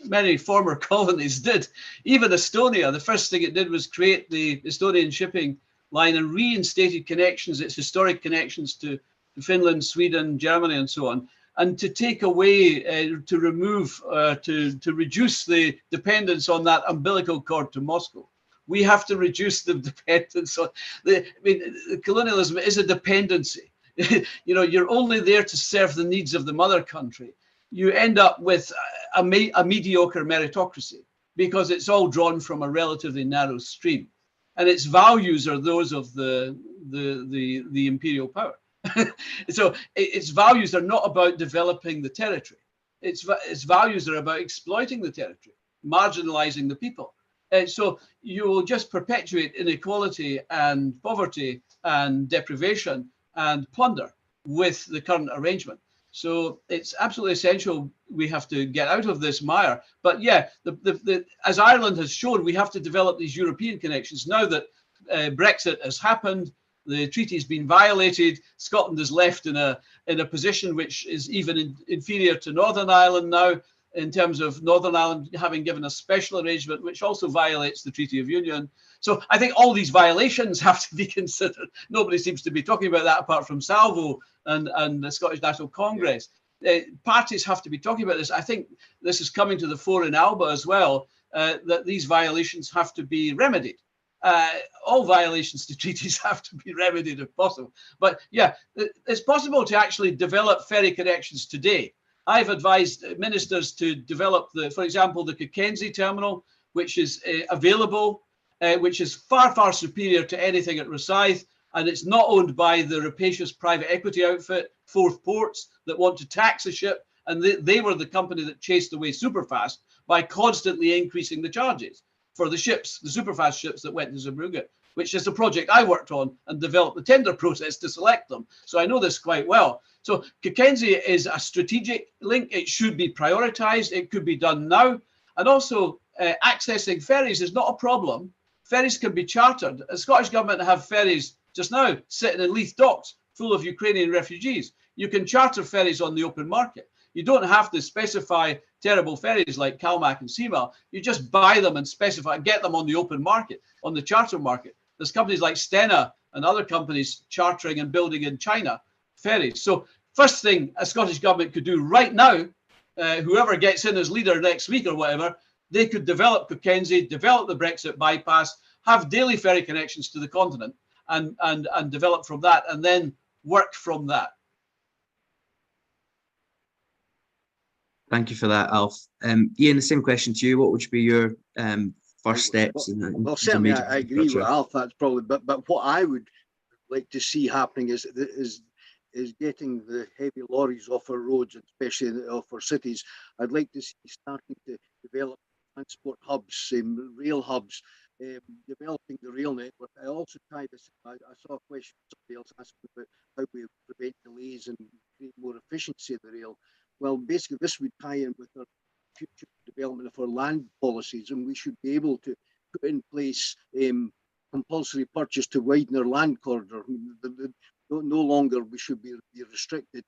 many former colonies did. Even Estonia, the first thing it did was create the Estonian shipping line and reinstated connections, its historic connections to Finland, Sweden, Germany, and so on. And to take away, to remove, to reduce the dependence on that umbilical cord to Moscow. We have to reduce the dependence on colonialism is a dependency. You're only there to serve the needs of the mother country. You end up with a mediocre meritocracy because it's all drawn from a relatively narrow stream, and its values are those of the imperial power. So its values are not about developing the territory. Its values are about exploiting the territory, marginalizing the people. So you will just perpetuate inequality and poverty and deprivation and plunder with the current arrangement. So it's absolutely essential we have to get out of this mire. But yeah, as Ireland has shown, we have to develop these European connections. Now that Brexit has happened, the treaty's been violated, Scotland is left in a position which is even inferior to Northern Ireland now, in terms of Northern Ireland having given a special arrangement, which also violates the Treaty of Union. So I think all these violations have to be considered. Nobody seems to be talking about that apart from Salvo and the Scottish National Congress. Parties have to be talking about this. I think this is coming to the fore in ALBA as well, that these violations have to be remedied. All violations to treaties have to be remedied if possible. But yeah, it's possible to actually develop ferry connections today. I've advised ministers to develop, for example, the Cockenzie terminal, which is available, which is far, far superior to anything at Rosyth. And it's not owned by the rapacious private equity outfit, Forth Ports, that want to tax a ship. And they were the company that chased away Superfast by constantly increasing the charges for the ships, the Superfast ships that went to Zeebrugge, which is a project I worked on and developed the tender process to select them. So I know this quite well. So Cockenzie is a strategic link. It should be prioritized. It could be done now. And also accessing ferries is not a problem. Ferries can be chartered. The Scottish Government have ferries just now sitting in Leith docks full of Ukrainian refugees. You can charter ferries on the open market. You don't have to specify terrible ferries like Calmac and Seamal. You just buy them and specify, get them on the open market, on the charter market. There's companies like Stena and other companies chartering and building in China ferries. So first thing a Scottish Government could do right now, whoever gets in as leader next week or whatever, they could develop Cockenzie, develop the Brexit bypass, have daily ferry connections to the continent and develop from that, and then work from that. Thank you for that, Alf. Ian, the same question to you. What would be your first steps? Well, certainly I agree with Alf. That's probably, but what I would like to see happening is getting the heavy lorries off our roads, especially off our cities. I'd like to see starting to develop transport hubs, rail hubs, developing the rail network. I also tried this. I saw a question somebody else asking about how we prevent delays and create more efficiency of the rail. Well, basically, this would tie in with our future development of our land policies, and we should be able to put in place compulsory purchase to widen our land corridor. No longer we should be restricted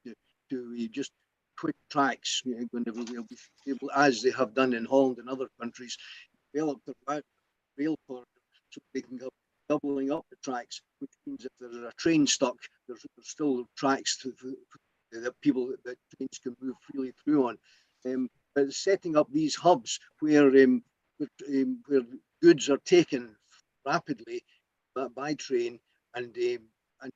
to just quick tracks. Whenever we'll be able, as they have done in Holland and other countries, develop the rail corridor so they can go doubling up the tracks, which means if there's a train stuck, there's still tracks that that trains can move freely through on. But setting up these hubs where goods are taken rapidly by train and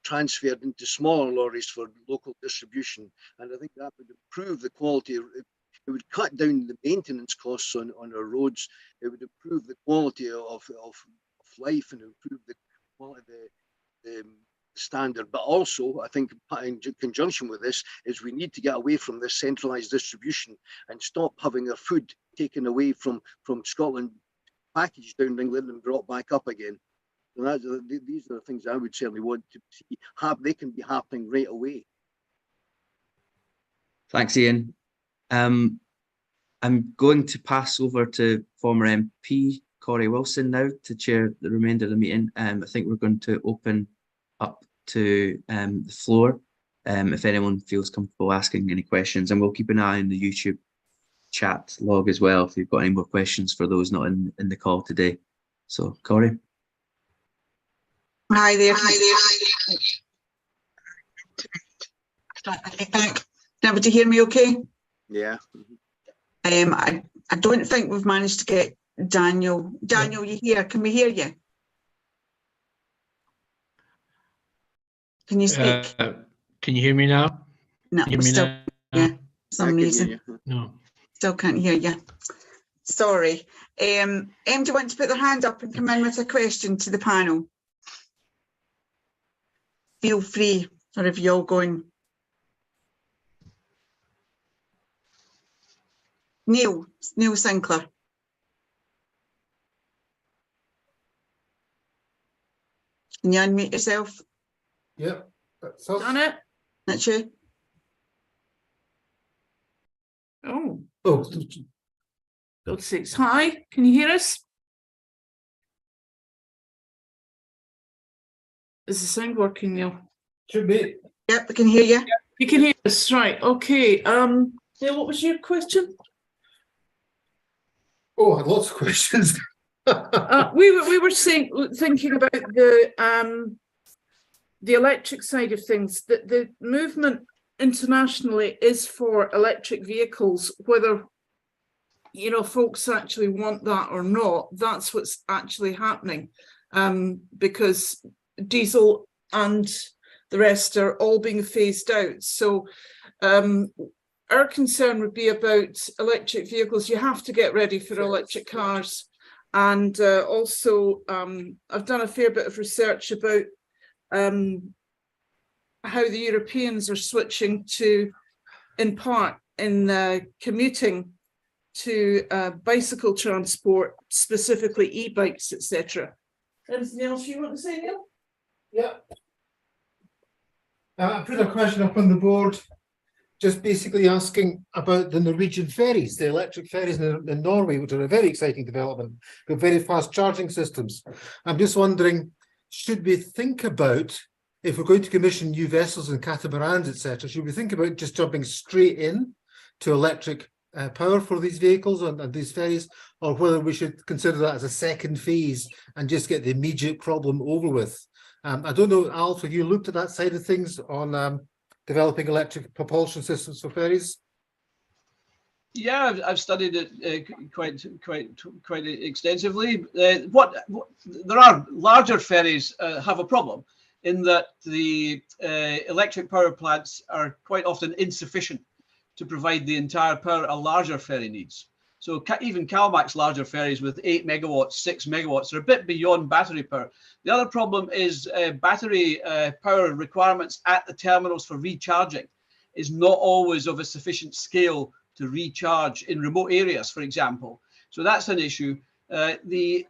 transferred into smaller lorries for local distribution. And I think that would improve the quality. It would cut down the maintenance costs on our roads. It would improve the quality of life and improve the quality of the standard. But also, I think in conjunction with this is we need to get away from this centralised distribution and stop having our food taken away from Scotland, packaged down England and brought back up again. So these are the things I would certainly want to see. They can be happening right away. Thanks, Ian. I'm going to pass over to former MP Corey Wilson now to chair the remainder of the meeting. I think we're going to open up to the floor if anyone feels comfortable asking any questions, and we'll keep an eye on the YouTube chat log as well if you've got any more questions for those not in the call today. So, Corey. Hi there. Can everybody hear me okay? Yeah. I don't think we've managed to get Daniel. Daniel, you here? Can we hear you? Can you speak? Can you hear me now? No, Hear we're me still, now? yeah, for some reason. No. Still can't hear you. Sorry. Do you want to put their hand up and come in with a question to the panel? Feel free, or if you're all going. Neil Sinclair. Can you unmute yourself? Yep, that's us. Done it? That's you. Oh, Oh, God's sakes. Hi, can you hear us? Is the sound working, Neil? should be. Yep, I can hear you. You can hear us, right? Okay. Neil, what was your question? Oh, I had lots of questions. We were thinking about the electric side of things. That the movement internationally is for electric vehicles, whether folks actually want that or not. That's what's actually happening, because diesel and the rest are all being phased out. So our concern would be about electric vehicles. You have to get ready for electric cars. And also, I've done a fair bit of research about how the Europeans are switching to, in part, in commuting to bicycle transport, specifically e-bikes, etc. Anything else you want to say, Neil? Yeah. I put a question up on the board, just basically asking about the Norwegian ferries, the electric ferries in Norway, which are a very exciting development, with very fast charging systems. I'm just wondering, should we think about, if we're going to commission new vessels and catamarans, etc., should we think about just jumping straight in to electric power for these vehicles and these ferries, or whether we should consider that as a second phase and just get the immediate problem over with? I don't know, Alf, have you looked at that side of things on developing electric propulsion systems for ferries? Yeah, I've studied it quite extensively. There are larger ferries have a problem in that the electric power plants are quite often insufficient to provide the entire power a larger ferry needs. So even CalMac's larger ferries with 8 megawatts, 6 megawatts are a bit beyond battery power. The other problem is battery power requirements at the terminals for recharging is not always of a sufficient scale to recharge in remote areas, for example. So that's an issue. The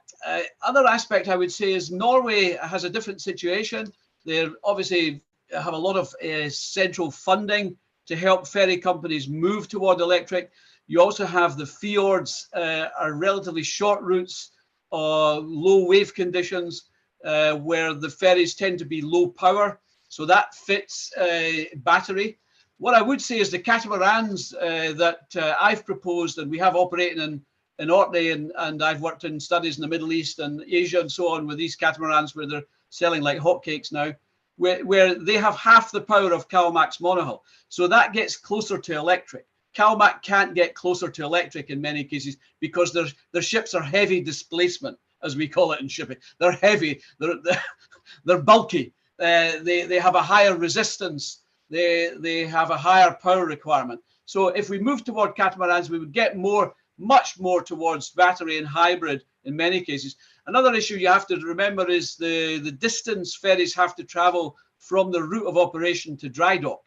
other aspect I would say is Norway has a different situation. They obviously have a lot of central funding to help ferry companies move toward electric. You also have the fjords are relatively short routes, low wave conditions, where the ferries tend to be low power. So that fits battery. What I would say is the catamarans that I've proposed and we have operating in Orkney, and I've worked in studies in the Middle East and Asia and so on with these catamarans where they're selling like hotcakes now, where they have half the power of CalMac's monohull. So that gets closer to electric. CalMac can't get closer to electric in many cases because their ships are heavy displacement, as we call it in shipping. They're heavy, they're bulky. they have a higher resistance, they have a higher power requirement. So if we move toward catamarans, we would get much more towards battery and hybrid in many cases. Another issue you have to remember is the distance ferries have to travel from the route of operation to dry dock.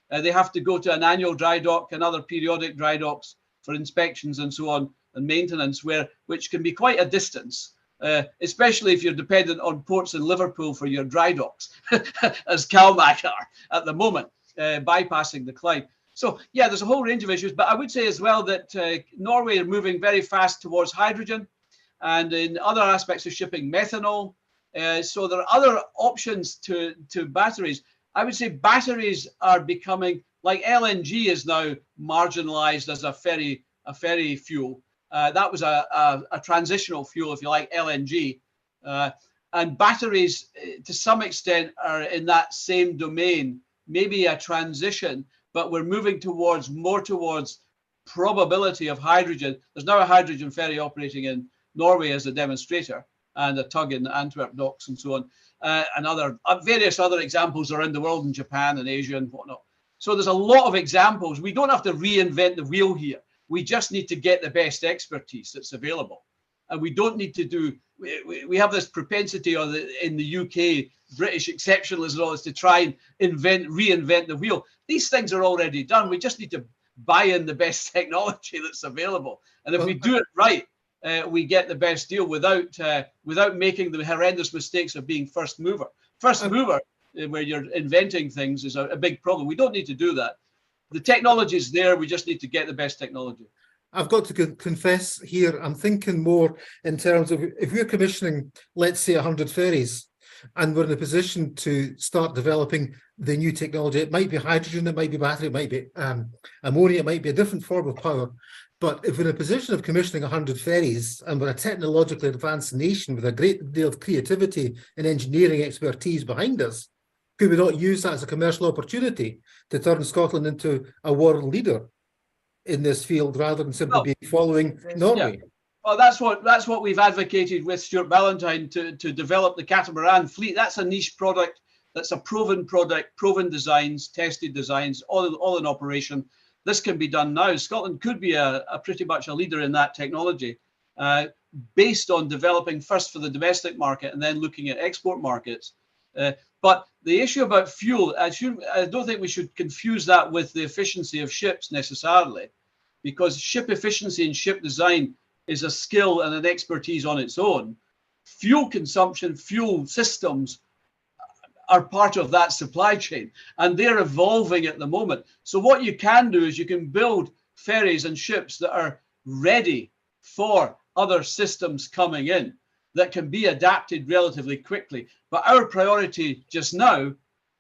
They have to go to an annual dry dock and other periodic dry docks for inspections and so on, and maintenance, which can be quite a distance, especially if you're dependent on ports in Liverpool for your dry docks, as CalMac are at the moment, bypassing the Clyde. So yeah, there's a whole range of issues, but I would say as well that Norway are moving very fast towards hydrogen, and in other aspects of shipping, methanol. So there are other options to batteries. I would say batteries are becoming, like LNG is now marginalized as a ferry fuel. That was a transitional fuel, if you like, LNG. And batteries, to some extent, are in that same domain, maybe a transition, but we're moving more towards probability of hydrogen. There's now a hydrogen ferry operating in Norway as a demonstrator, and a tug in Antwerp docks and so on, and various other examples around the world in Japan and Asia and whatnot. So there's a lot of examples. We don't have to reinvent the wheel here. We just need to get the best expertise that's available. And we don't need to do, we have this propensity in the UK, British exceptionalism and all this, to try and reinvent the wheel. These things are already done. We just need to buy in the best technology that's available. And if we do it right, we get the best deal without making the horrendous mistakes of being first mover. First mover, where you're inventing things, is a big problem. We don't need to do that. The technology is there. We just need to get the best technology. I've got to confess here, I'm thinking more in terms of if we're commissioning, let's say, 100 ferries, and we're in a position to start developing the new technology. It might be hydrogen, it might be battery, it might be ammonia, it might be a different form of power. But if we're in a position of commissioning 100 ferries, and we're a technologically advanced nation with a great deal of creativity and engineering expertise behind us, could we not use that as a commercial opportunity to turn Scotland into a world leader in this field, rather than simply be following Norway? Yeah. Well, that's what we've advocated with Stuart Ballantyne to develop the catamaran fleet. That's a niche product. That's a proven product, proven designs, tested designs, all in operation. This can be done now. Scotland could be a pretty much a leader in that technology, based on developing first for the domestic market and then looking at export markets. But the issue about fuel, I don't think we should confuse that with the efficiency of ships necessarily, because ship efficiency and ship design is a skill and an expertise on its own. Fuel consumption, fuel systems are part of that supply chain, and they're evolving at the moment. So what you can do is you can build ferries and ships that are ready for other systems coming in that can be adapted relatively quickly. But our priority just now,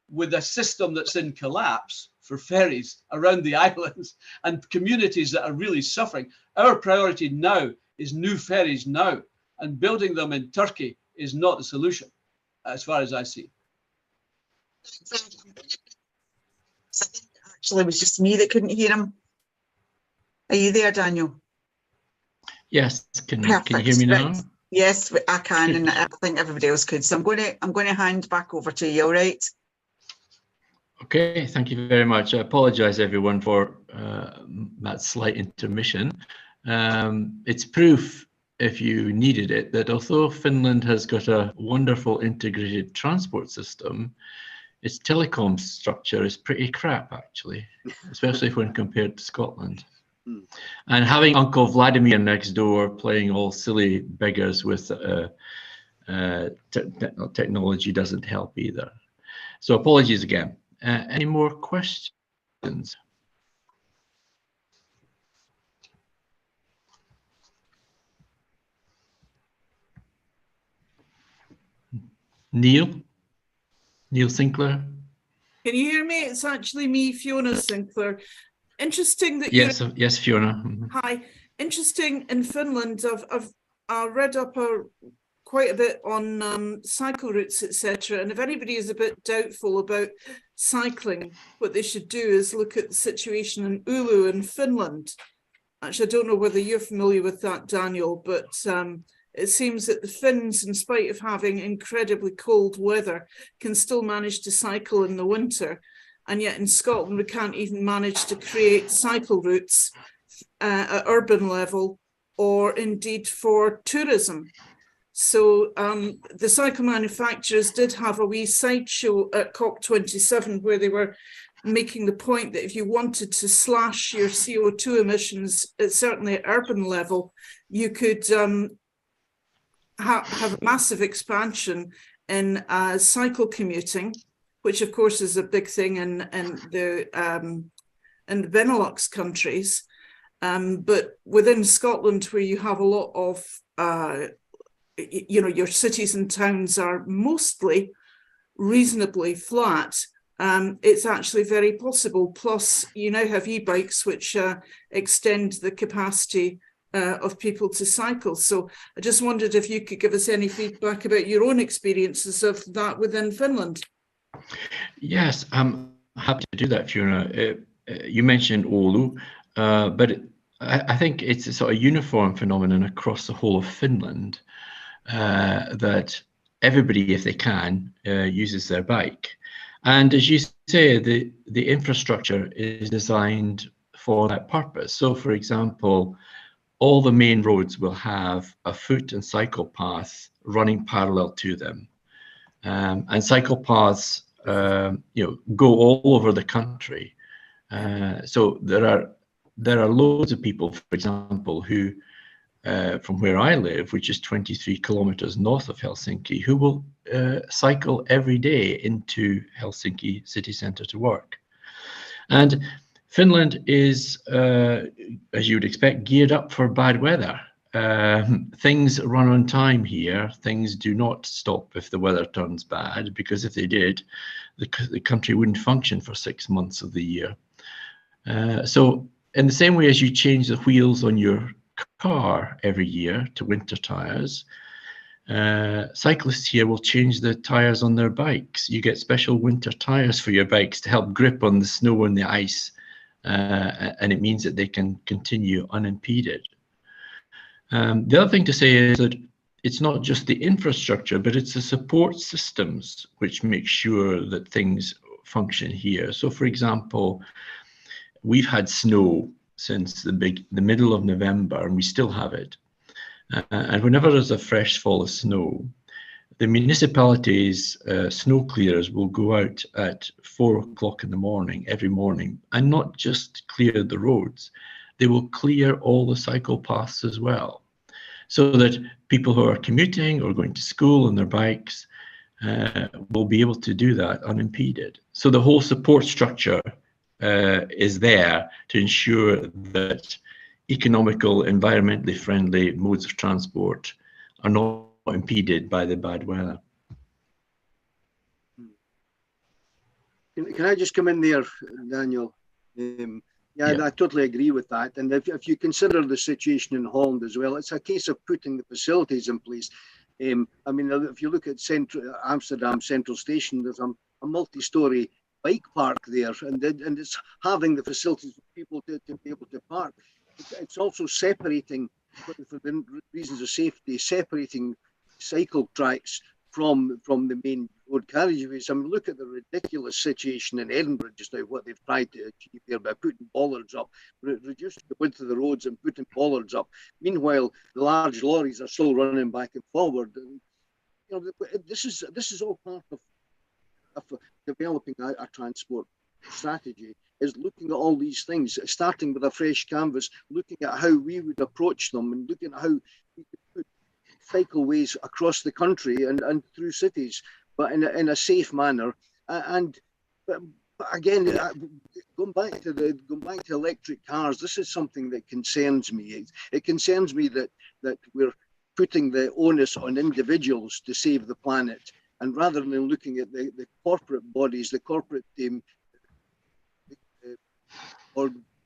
with a system that's in collapse for ferries around the islands and communities that are really suffering, our priority now is new ferries now, and building them in Turkey is not the solution, as far as I see. Actually, it was just me that couldn't hear him. Are you there, Daniel? Yes. Can you hear me now? Right. Yes, I can, and I think everybody else could. So I'm going to hand back over to you. All right. Okay, thank you very much. I apologize, everyone, for that slight intermission. It's proof, if you needed it, that although Finland has got a wonderful integrated transport system, its telecom structure is pretty crap, actually, especially when compared to Scotland. And having Uncle Vladimir next door playing all silly beggars with technology doesn't help either. So apologies again. Any more questions? Neil Sinclair? Can you hear me? It's actually me, Fiona Sinclair. Interesting that yes, Fiona. Hi. Interesting in Finland. I've read up quite a bit on cycle routes, etc. And if anybody is a bit doubtful about cycling, what they should do is look at the situation in Oulu in Finland. Actually, I don't know whether you're familiar with that, Daniel, but it seems that the Finns, in spite of having incredibly cold weather, can still manage to cycle in the winter. And yet in Scotland, we can't even manage to create cycle routes at urban level or indeed for tourism. So the cycle manufacturers did have a wee sideshow at COP27 where they were making the point that if you wanted to slash your CO2 emissions, certainly at urban level, you could have a massive expansion in cycle commuting, which of course is a big thing in the Benelux countries. But within Scotland, where you have a lot of, your cities and towns are mostly reasonably flat, it's actually very possible. Plus, you now have e-bikes which extend the capacity of people to cycle. So I just wondered if you could give us any feedback about your own experiences of that within Finland. Yes, I'm happy to do that, Fiona. You mentioned Oulu, but I think it's a sort of uniform phenomenon across the whole of Finland that everybody, if they can, uses their bike. And as you say, the infrastructure is designed for that purpose. So, for example, all the main roads will have a foot and cycle path running parallel to them. And cycle paths go all over the country. So there are loads of people, for example, who from where I live, which is 23 kilometers north of Helsinki, who will cycle every day into Helsinki city center to work. And Finland is, as you would expect, geared up for bad weather. Things run on time here. Things do not stop if the weather turns bad, because if they did, the country wouldn't function for 6 months of the year. So in the same way as you change the wheels on your car every year to winter tires, cyclists here will change the tires on their bikes. You get special winter tires for your bikes to help grip on the snow and the ice, and it means that they can continue unimpeded. The other thing to say is that it's not just the infrastructure, but it's the support systems which make sure that things function here. So, for example, we've had snow since the middle of November, and we still have it. And whenever there's a fresh fall of snow, the municipalities' snow clearers will go out at 4 o'clock in the morning, every morning, and not just clear the roads. They will clear all the cycle paths as well, so that people who are commuting or going to school on their bikes will be able to do that unimpeded. So the whole support structure is there to ensure that economical, environmentally friendly modes of transport are not impeded by the bad weather. Can I just come in there, Daniel? Yeah, I totally agree with that. And if you consider the situation in Holland as well, it's a case of putting the facilities in place. I mean, if you look at Amsterdam Central Station, there's a multi-story bike park there, and it's having the facilities for people to be able to park. It's also separating, for the reasons of safety, separating cycle tracks from the main road carriageways. I mean, look at the ridiculous situation in Edinburgh just now, what they've tried to achieve there by putting bollards up, reducing the width of the roads and putting bollards up. Meanwhile, the large lorries are still running back and forward. And, this is all part of developing a transport strategy, is looking at all these things, starting with a fresh canvas, looking at how we would approach them, and looking at how we could put cycleways across the country and through cities, but in a safe manner. But again, going back to electric cars, this is something that concerns me. It concerns me that we're putting the onus on individuals to save the planet, and rather than looking at the corporate bodies, the corporate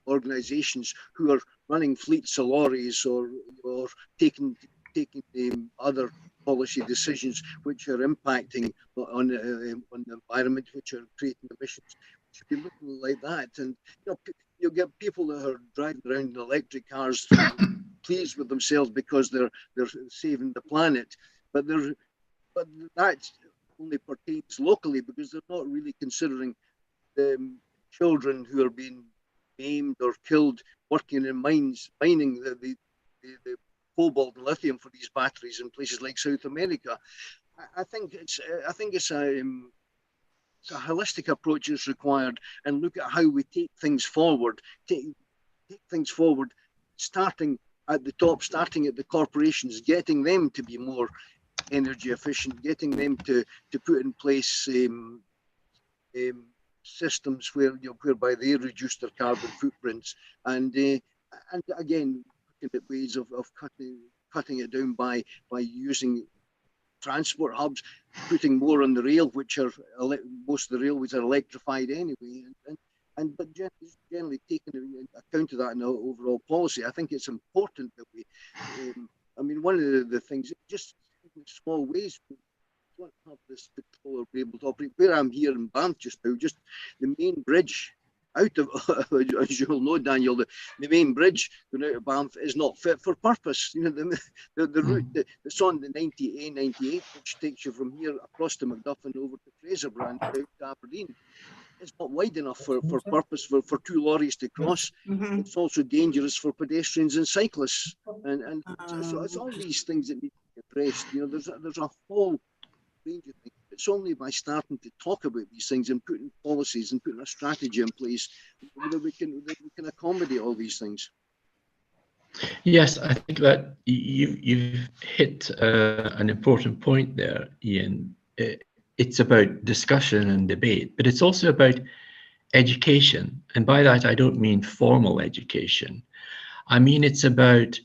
organizations who are running fleets of lorries or taking other policy decisions which are impacting on the environment, which are creating emissions. We should be looking like that. And you get people that are driving around in electric cars through pleased with themselves because they're saving the planet, but that only pertains locally, because they're not really considering the children who are being maimed or killed working in mines, mining the cobalt and lithium for these batteries in places like South America. I think it's a holistic approach is required, and look at how we take things forward. Take things forward, starting at the top, starting at the corporations, getting them to be more energy efficient, getting them to put in place systems whereby they reduce their carbon footprints, and again, looking at ways of cutting it down by using transport hubs, putting more on the rail, which are most of the railways are electrified anyway, but generally taking account of that in the overall policy. I think it's important that we, I mean, one of the things, just in small ways, we want to have this control or be able to operate. Where I'm here in Banff just now, just the main bridge out of, as you'll know, Daniel, the main bridge going out of Banff is not fit for purpose. You know, the route that's on the 98, which takes you from here across to Macduffin over to Fraserburgh and out to Aberdeen, it's not wide enough for purpose for 2 lorries to cross. It's also dangerous for pedestrians and cyclists, and so it's all these things that need to be addressed. You know, there's a whole range of things. It's only by starting to talk about these things and putting policies and putting a strategy in place that we can accommodate all these things. Yes, I think that you've hit an important point there, Ian. It's about discussion and debate, but it's also about education. And by that, I don't mean formal education. I mean, it's about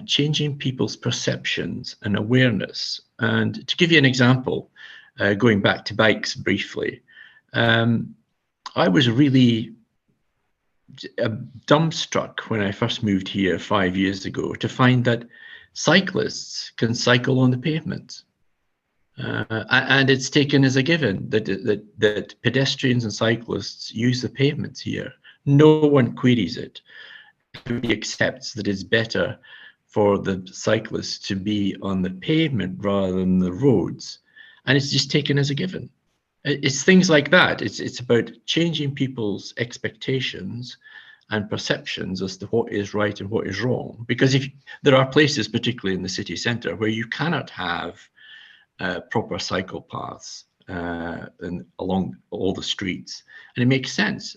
changing people's perceptions and awareness. And to give you an example, going back to bikes briefly, I was really dumbstruck when I first moved here 5 years ago to find that cyclists can cycle on the pavement. And it's taken as a given that pedestrians and cyclists use the pavements here. No one queries it. Everybody accepts that it's better for the cyclists to be on the pavement rather than the roads. And it's just taken as a given. It's things like that. It's about changing people's expectations and perceptions as to what is right and what is wrong. Because if there are places, particularly in the city centre, where you cannot have proper cycle paths and along all the streets, and it makes sense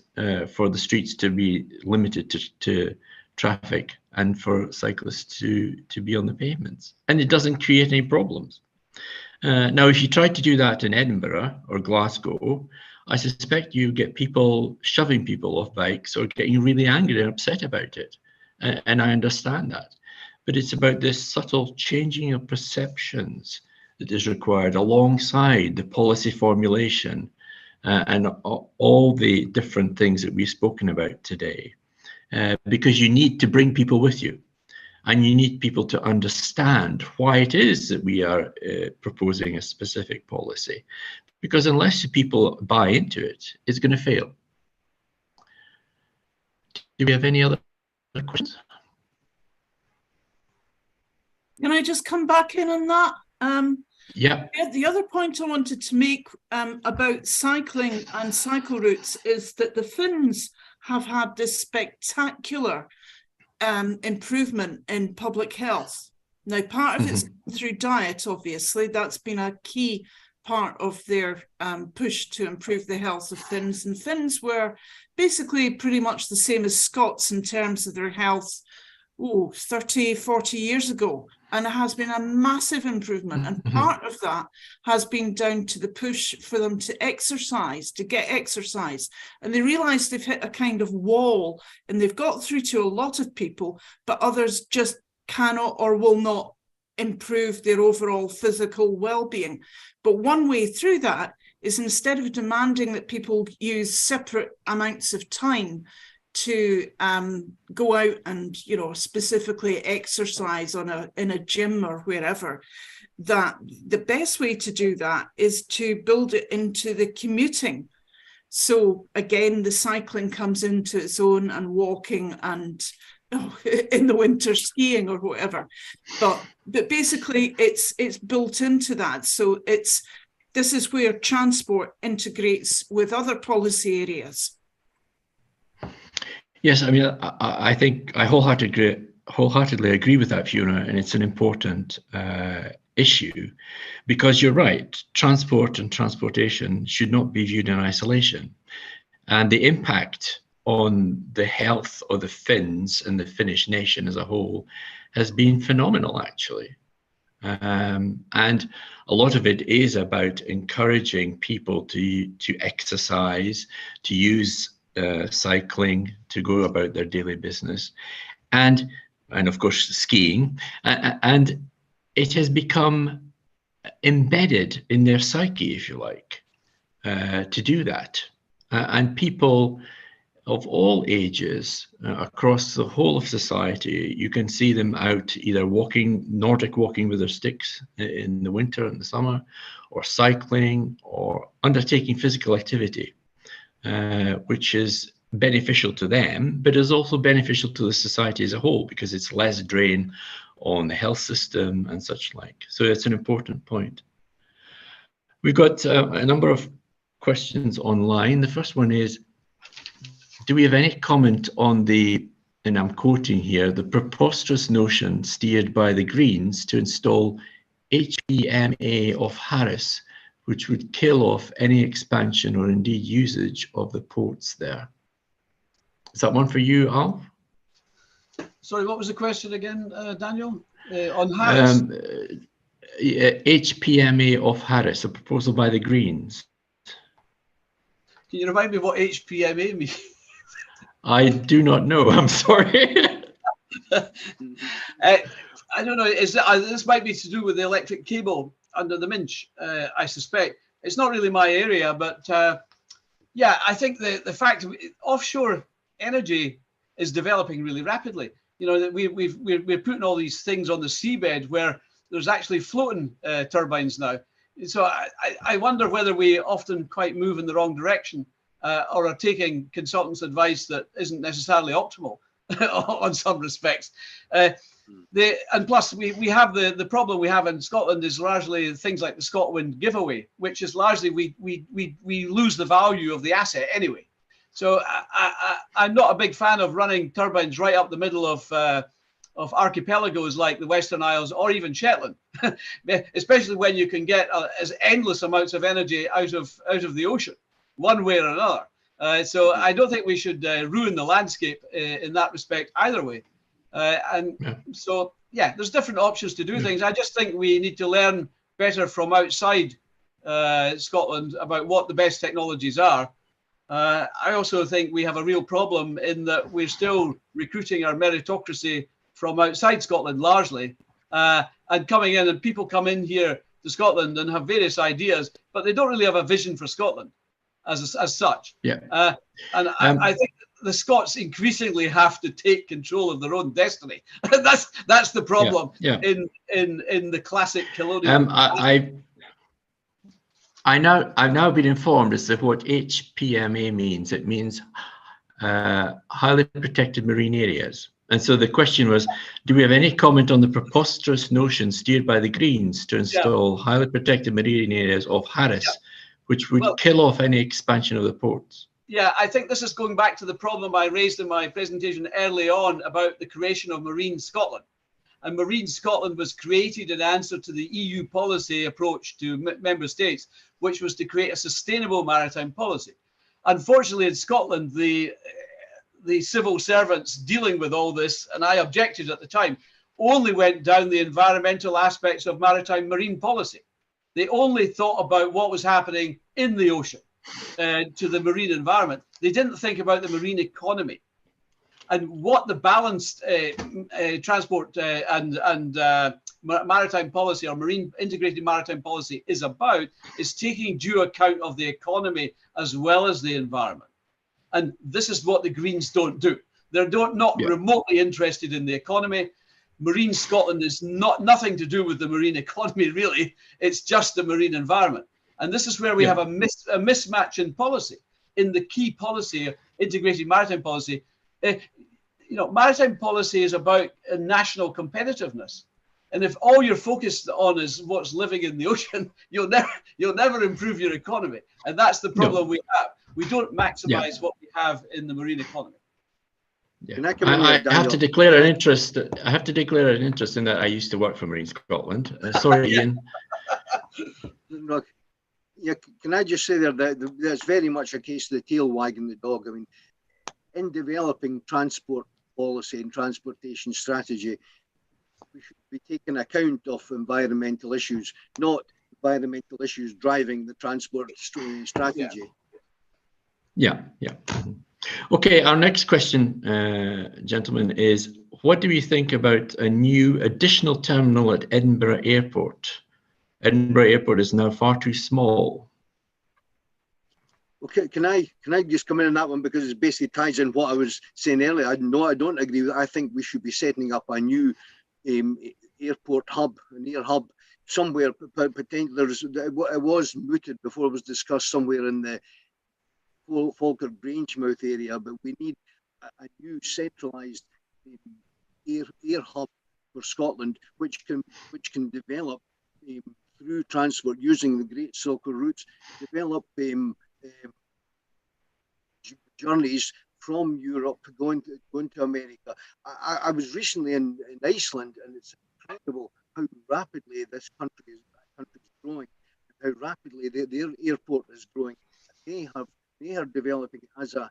for the streets to be limited to traffic and for cyclists to be on the pavements, and it doesn't create any problems. Now, if you tried to do that in Edinburgh or Glasgow, I suspect you get people shoving people off bikes or getting really angry and upset about it, and I understand that. But it's about this subtle changing of perceptions that is required alongside the policy formulation and all the different things that we've spoken about today, because you need to bring people with you, and you need people to understand why it is that we are proposing a specific policy, because unless people buy into it, it's going to fail. Do we have any other questions? Can I just come back in on that? Yeah. The other point I wanted to make about cycling and cycle routes is that the Finns have had this spectacular improvement in public health. Now, part of it's through diet, obviously. That's been a key part of their push to improve the health of Finns. And Finns were basically pretty much the same as Scots in terms of their health, 30, 40 years ago. And it has been a massive improvement. And part of that has been down to the push for them to exercise, to get exercise. And they realise they've hit a kind of wall, and they've got through to a lot of people, but others just cannot or will not improve their overall physical well-being. But one way through that is, instead of demanding that people use separate amounts of time to go out and, specifically exercise in a gym or wherever, that the best way to do that is to build it into the commuting. So again, the cycling comes into its own, and walking and in the winter skiing or whatever. But basically it's built into that. So this is where transport integrates with other policy areas. Yes, I mean, I think I wholeheartedly agree with that, Fiona, and it's an important issue, because you're right, transport and transportation should not be viewed in isolation. And the impact on the health of the Finns and the Finnish nation as a whole has been phenomenal, actually. And a lot of it is about encouraging people to exercise, to use cycling, to go about their daily business, and of course skiing, and it has become embedded in their psyche, if you like, to do that. And people of all ages across the whole of society, you can see them out either walking, Nordic walking with their sticks in the winter and the summer, or cycling, or undertaking physical activity, which is beneficial to them, but is also beneficial to the society as a whole, because it's less drain on the health system and such like. So it's an important point. We've got a number of questions online. The first one is, do we have any comment on the, and I'm quoting here, the preposterous notion steered by the Greens to install HPMA off Harris, which would kill off any expansion or indeed usage of the ports there? Is that one for you, Al? Sorry, what was the question again, Daniel? On Harris? HPMA off Harris, a proposal by the Greens. Can you remind me what HPMA means? I do not know, I'm sorry. I don't know, this might be to do with the electric cable under the Minch, I suspect. It's not really my area, but yeah, I think the fact offshore energy is developing really rapidly. You know, that we're putting all these things on the seabed where there's actually floating turbines now. So I wonder whether we often quite move in the wrong direction, or are taking consultants' advice that isn't necessarily optimal on some respects. And plus we have the problem we have in Scotland is largely things like the ScotWind giveaway, which is largely we lose the value of the asset anyway. So I'm not a big fan of running turbines right up the middle of archipelagos like the Western Isles or even Shetland, especially when you can get as endless amounts of energy out of the ocean, one way or another. So I don't think we should ruin the landscape in that respect either way. So yeah, there's different options to do things. I just think we need to learn better from outside Scotland about what the best technologies are. I also think we have a real problem in that we're still recruiting our meritocracy from outside Scotland largely, and coming in, and people come in here to Scotland and have various ideas, but they don't really have a vision for Scotland as such. Yeah. I think the Scots increasingly have to take control of their own destiny. that's the problem in the classic colonial. I've now been informed as to what HPMA means. It means highly protected marine areas. And so the question was, do we have any comment on the preposterous notion steered by the Greens to install highly protected marine areas off Harris, which would kill off any expansion of the ports? Yeah, I think this is going back to the problem I raised in my presentation early on about the creation of Marine Scotland. And Marine Scotland was created in answer to the EU policy approach to member states, which was to create a sustainable maritime policy. Unfortunately, in Scotland, the civil servants dealing with all this, and I objected at the time, only went down the environmental aspects of maritime marine policy. They only thought about what was happening in the ocean to the marine environment. They didn't think about the marine economy. And what the balanced transport and maritime policy or marine integrated maritime policy is about is taking due account of the economy as well as the environment. And this is what the Greens don't do. They're not remotely interested in the economy. Marine Scotland is nothing to do with the marine economy, really. It's just the marine environment. And this is where we have a mismatch in policy, in the key policy, integrated maritime policy. you know, maritime policy is about national competitiveness. And if all you're focused on is what's living in the ocean, you'll never improve your economy. And that's the problem we have. We don't maximize what we have in the marine economy. Yeah. Can I come in I here, have to Daniel? declare an interest. I have to declare an interest in that. I used to work for Marine Scotland. Sorry, Ian. Look, yeah, can I just say there that there's very much a case of the tail wagging the dog. I mean, in developing transport policy and transportation strategy, we should be taking account of environmental issues, not environmental issues driving the transport strategy. Yeah. Okay, our next question, gentlemen, is what do we think about a new additional terminal at Edinburgh Airport? Edinburgh Airport is now far too small. Okay, can I just come in on that one, because it basically ties in what I was saying earlier. I don't agree with it. I think we should be setting up a new airport hub, an air hub somewhere. Potentially, it was mooted before it was discussed somewhere in the Falkirk Grangemouth area, but we need a new centralised air hub for Scotland, which can develop through transport using the Great Circle routes, develop journeys from Europe going to America. I was recently in Iceland, and it's incredible how rapidly this country is growing, how rapidly their airport is growing. They are developing as a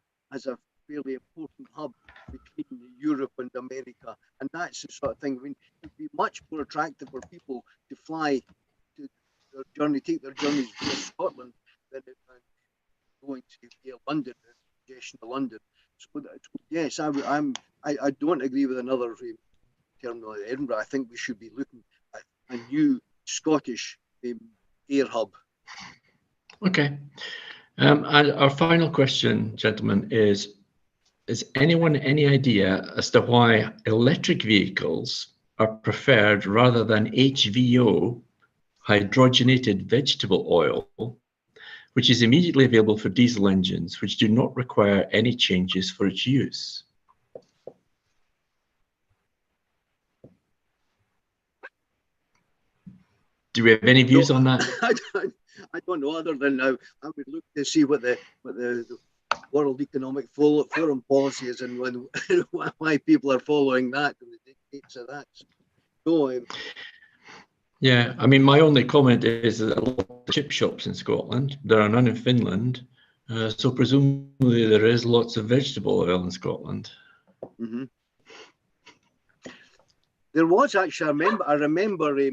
fairly important hub between Europe and America, and that's the sort of thing. I mean, it'd be much more attractive for people to fly to their journey, take their journeys via Scotland than going to London, congestion to London. So yes, I don't agree with another terminal at Edinburgh. I think we should be looking at a new Scottish air hub. Okay. And our final question, gentlemen, is anyone any idea as to why electric vehicles are preferred rather than HVO, hydrogenated vegetable oil, which is immediately available for diesel engines, which do not require any changes for its use? Do we have any views on that? I don't know, other than I would look to see what the World Economic Forum policy is and why people are following that and the dictates of that. So, yeah, I mean, my only comment is that a lot of chip shops in Scotland, there are none in Finland, so presumably there is lots of vegetable oil in Scotland. Mm-hmm. There was actually, I remember a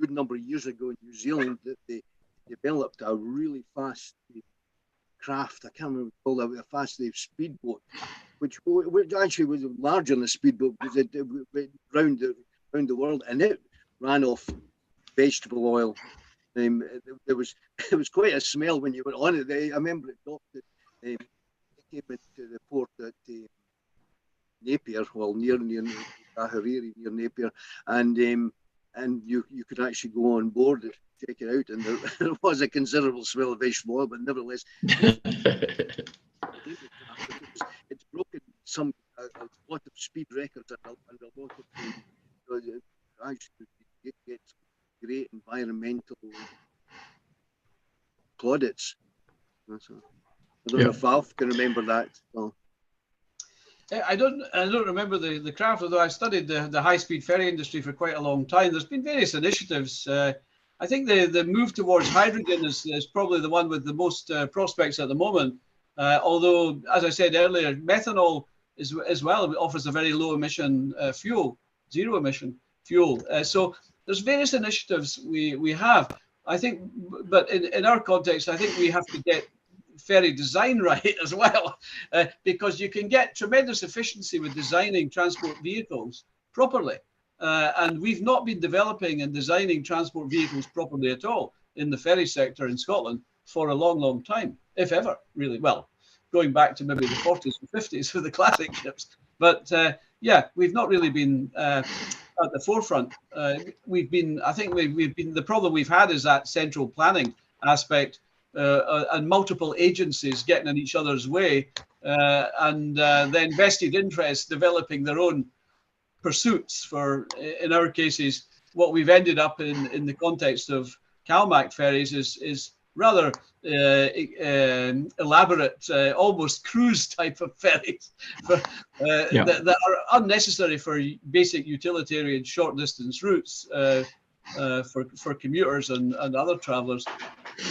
good number of years ago in New Zealand that they developed a really fast craft. I can't remember what it's called, a fast speedboat, which actually was larger than a speedboat because it went round the world, and it ran off vegetable oil. It was quite a smell when you were on it. I remember it docked. It came into the port at Napier, well near Ahuriri, near Napier, and you could actually go on board and check it out, and there was a considerable smell of vegetable oil, but nevertheless, it's broken a lot of speed records and a lot of actually get great environmental plaudits. I don't know if Alf can remember that. So. I don't remember the craft, although I studied the high-speed ferry industry for quite a long time. There's been various initiatives. I think the move towards hydrogen is probably the one with the most prospects at the moment. Although, as I said earlier, methanol as well offers a very low emission fuel, zero emission fuel. So there's various initiatives we have. I think, but in our context, I think we have to get ferry design right as well, because you can get tremendous efficiency with designing transport vehicles properly. And we've not been developing and designing transport vehicles properly at all in the ferry sector in Scotland for a long, long time, if ever, really. Well, going back to maybe the 40s and 50s for the classic ships. But yeah, we've not really been at the forefront. I think we've been, the problem we've had is that central planning aspect and multiple agencies getting in each other's way and then vested interests developing their own pursuits for, in our cases, what we've ended up in the context of CalMac ferries is rather elaborate, almost cruise type of ferries that are unnecessary for basic utilitarian short distance routes for commuters and other travellers.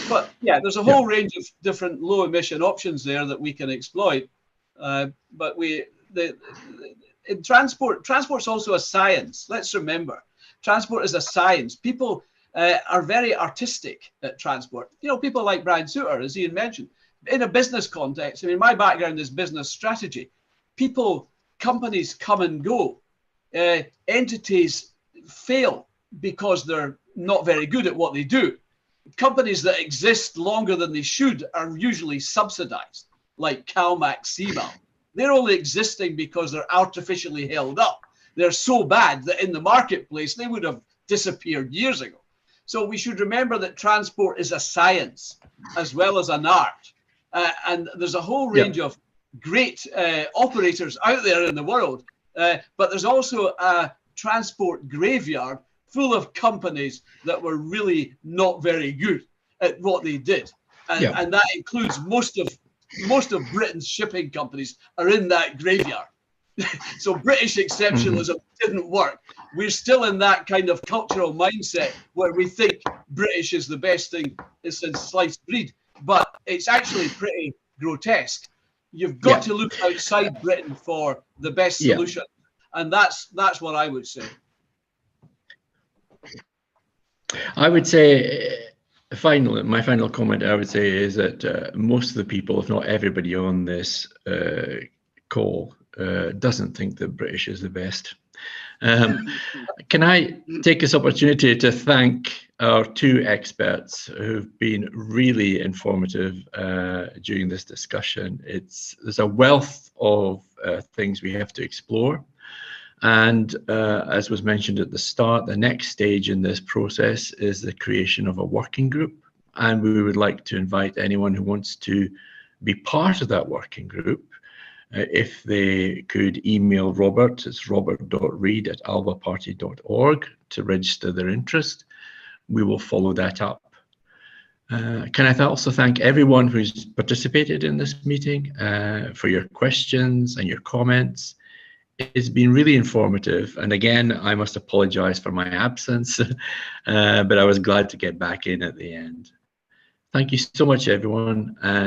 But yeah, there's a whole range of different low emission options there that we can exploit. But in transport's also a science. Let's remember, transport is a science. People are very artistic at transport. You know, people like Brian Souter, as Ian mentioned, in a business context. I mean, my background is business strategy. Companies come and go. Entities fail because they're not very good at what they do. Companies that exist longer than they should are usually subsidized, like CalMac Seamal. They're only existing because they're artificially held up. They're so bad that in the marketplace, they would have disappeared years ago. So we should remember that transport is a science as well as an art. And there's a whole range of great operators out there in the world. But there's also a transport graveyard full of companies that were really not very good at what they did. And that includes most of Britain's shipping companies are in that graveyard. So British exceptionalism didn't work. We're still in that kind of cultural mindset where we think British is the best thing since sliced bread, but it's actually pretty grotesque. You've got to look outside Britain for the best solution, and that's what I would say. I would say, my final comment I would say is that most of the people, if not everybody on this call, doesn't think that British is the best. Can I take this opportunity to thank our two experts who've been really informative during this discussion. There's a wealth of things we have to explore. And as was mentioned at the start, the next stage in this process is the creation of a working group. And we would like to invite anyone who wants to be part of that working group, if they could email Robert, it's robert.reid@albaparty.org to register their interest. We will follow that up. Can I also thank everyone who's participated in this meeting for your questions and your comments. It's been really informative. And again, I must apologize for my absence, but I was glad to get back in at the end. Thank you so much, everyone. And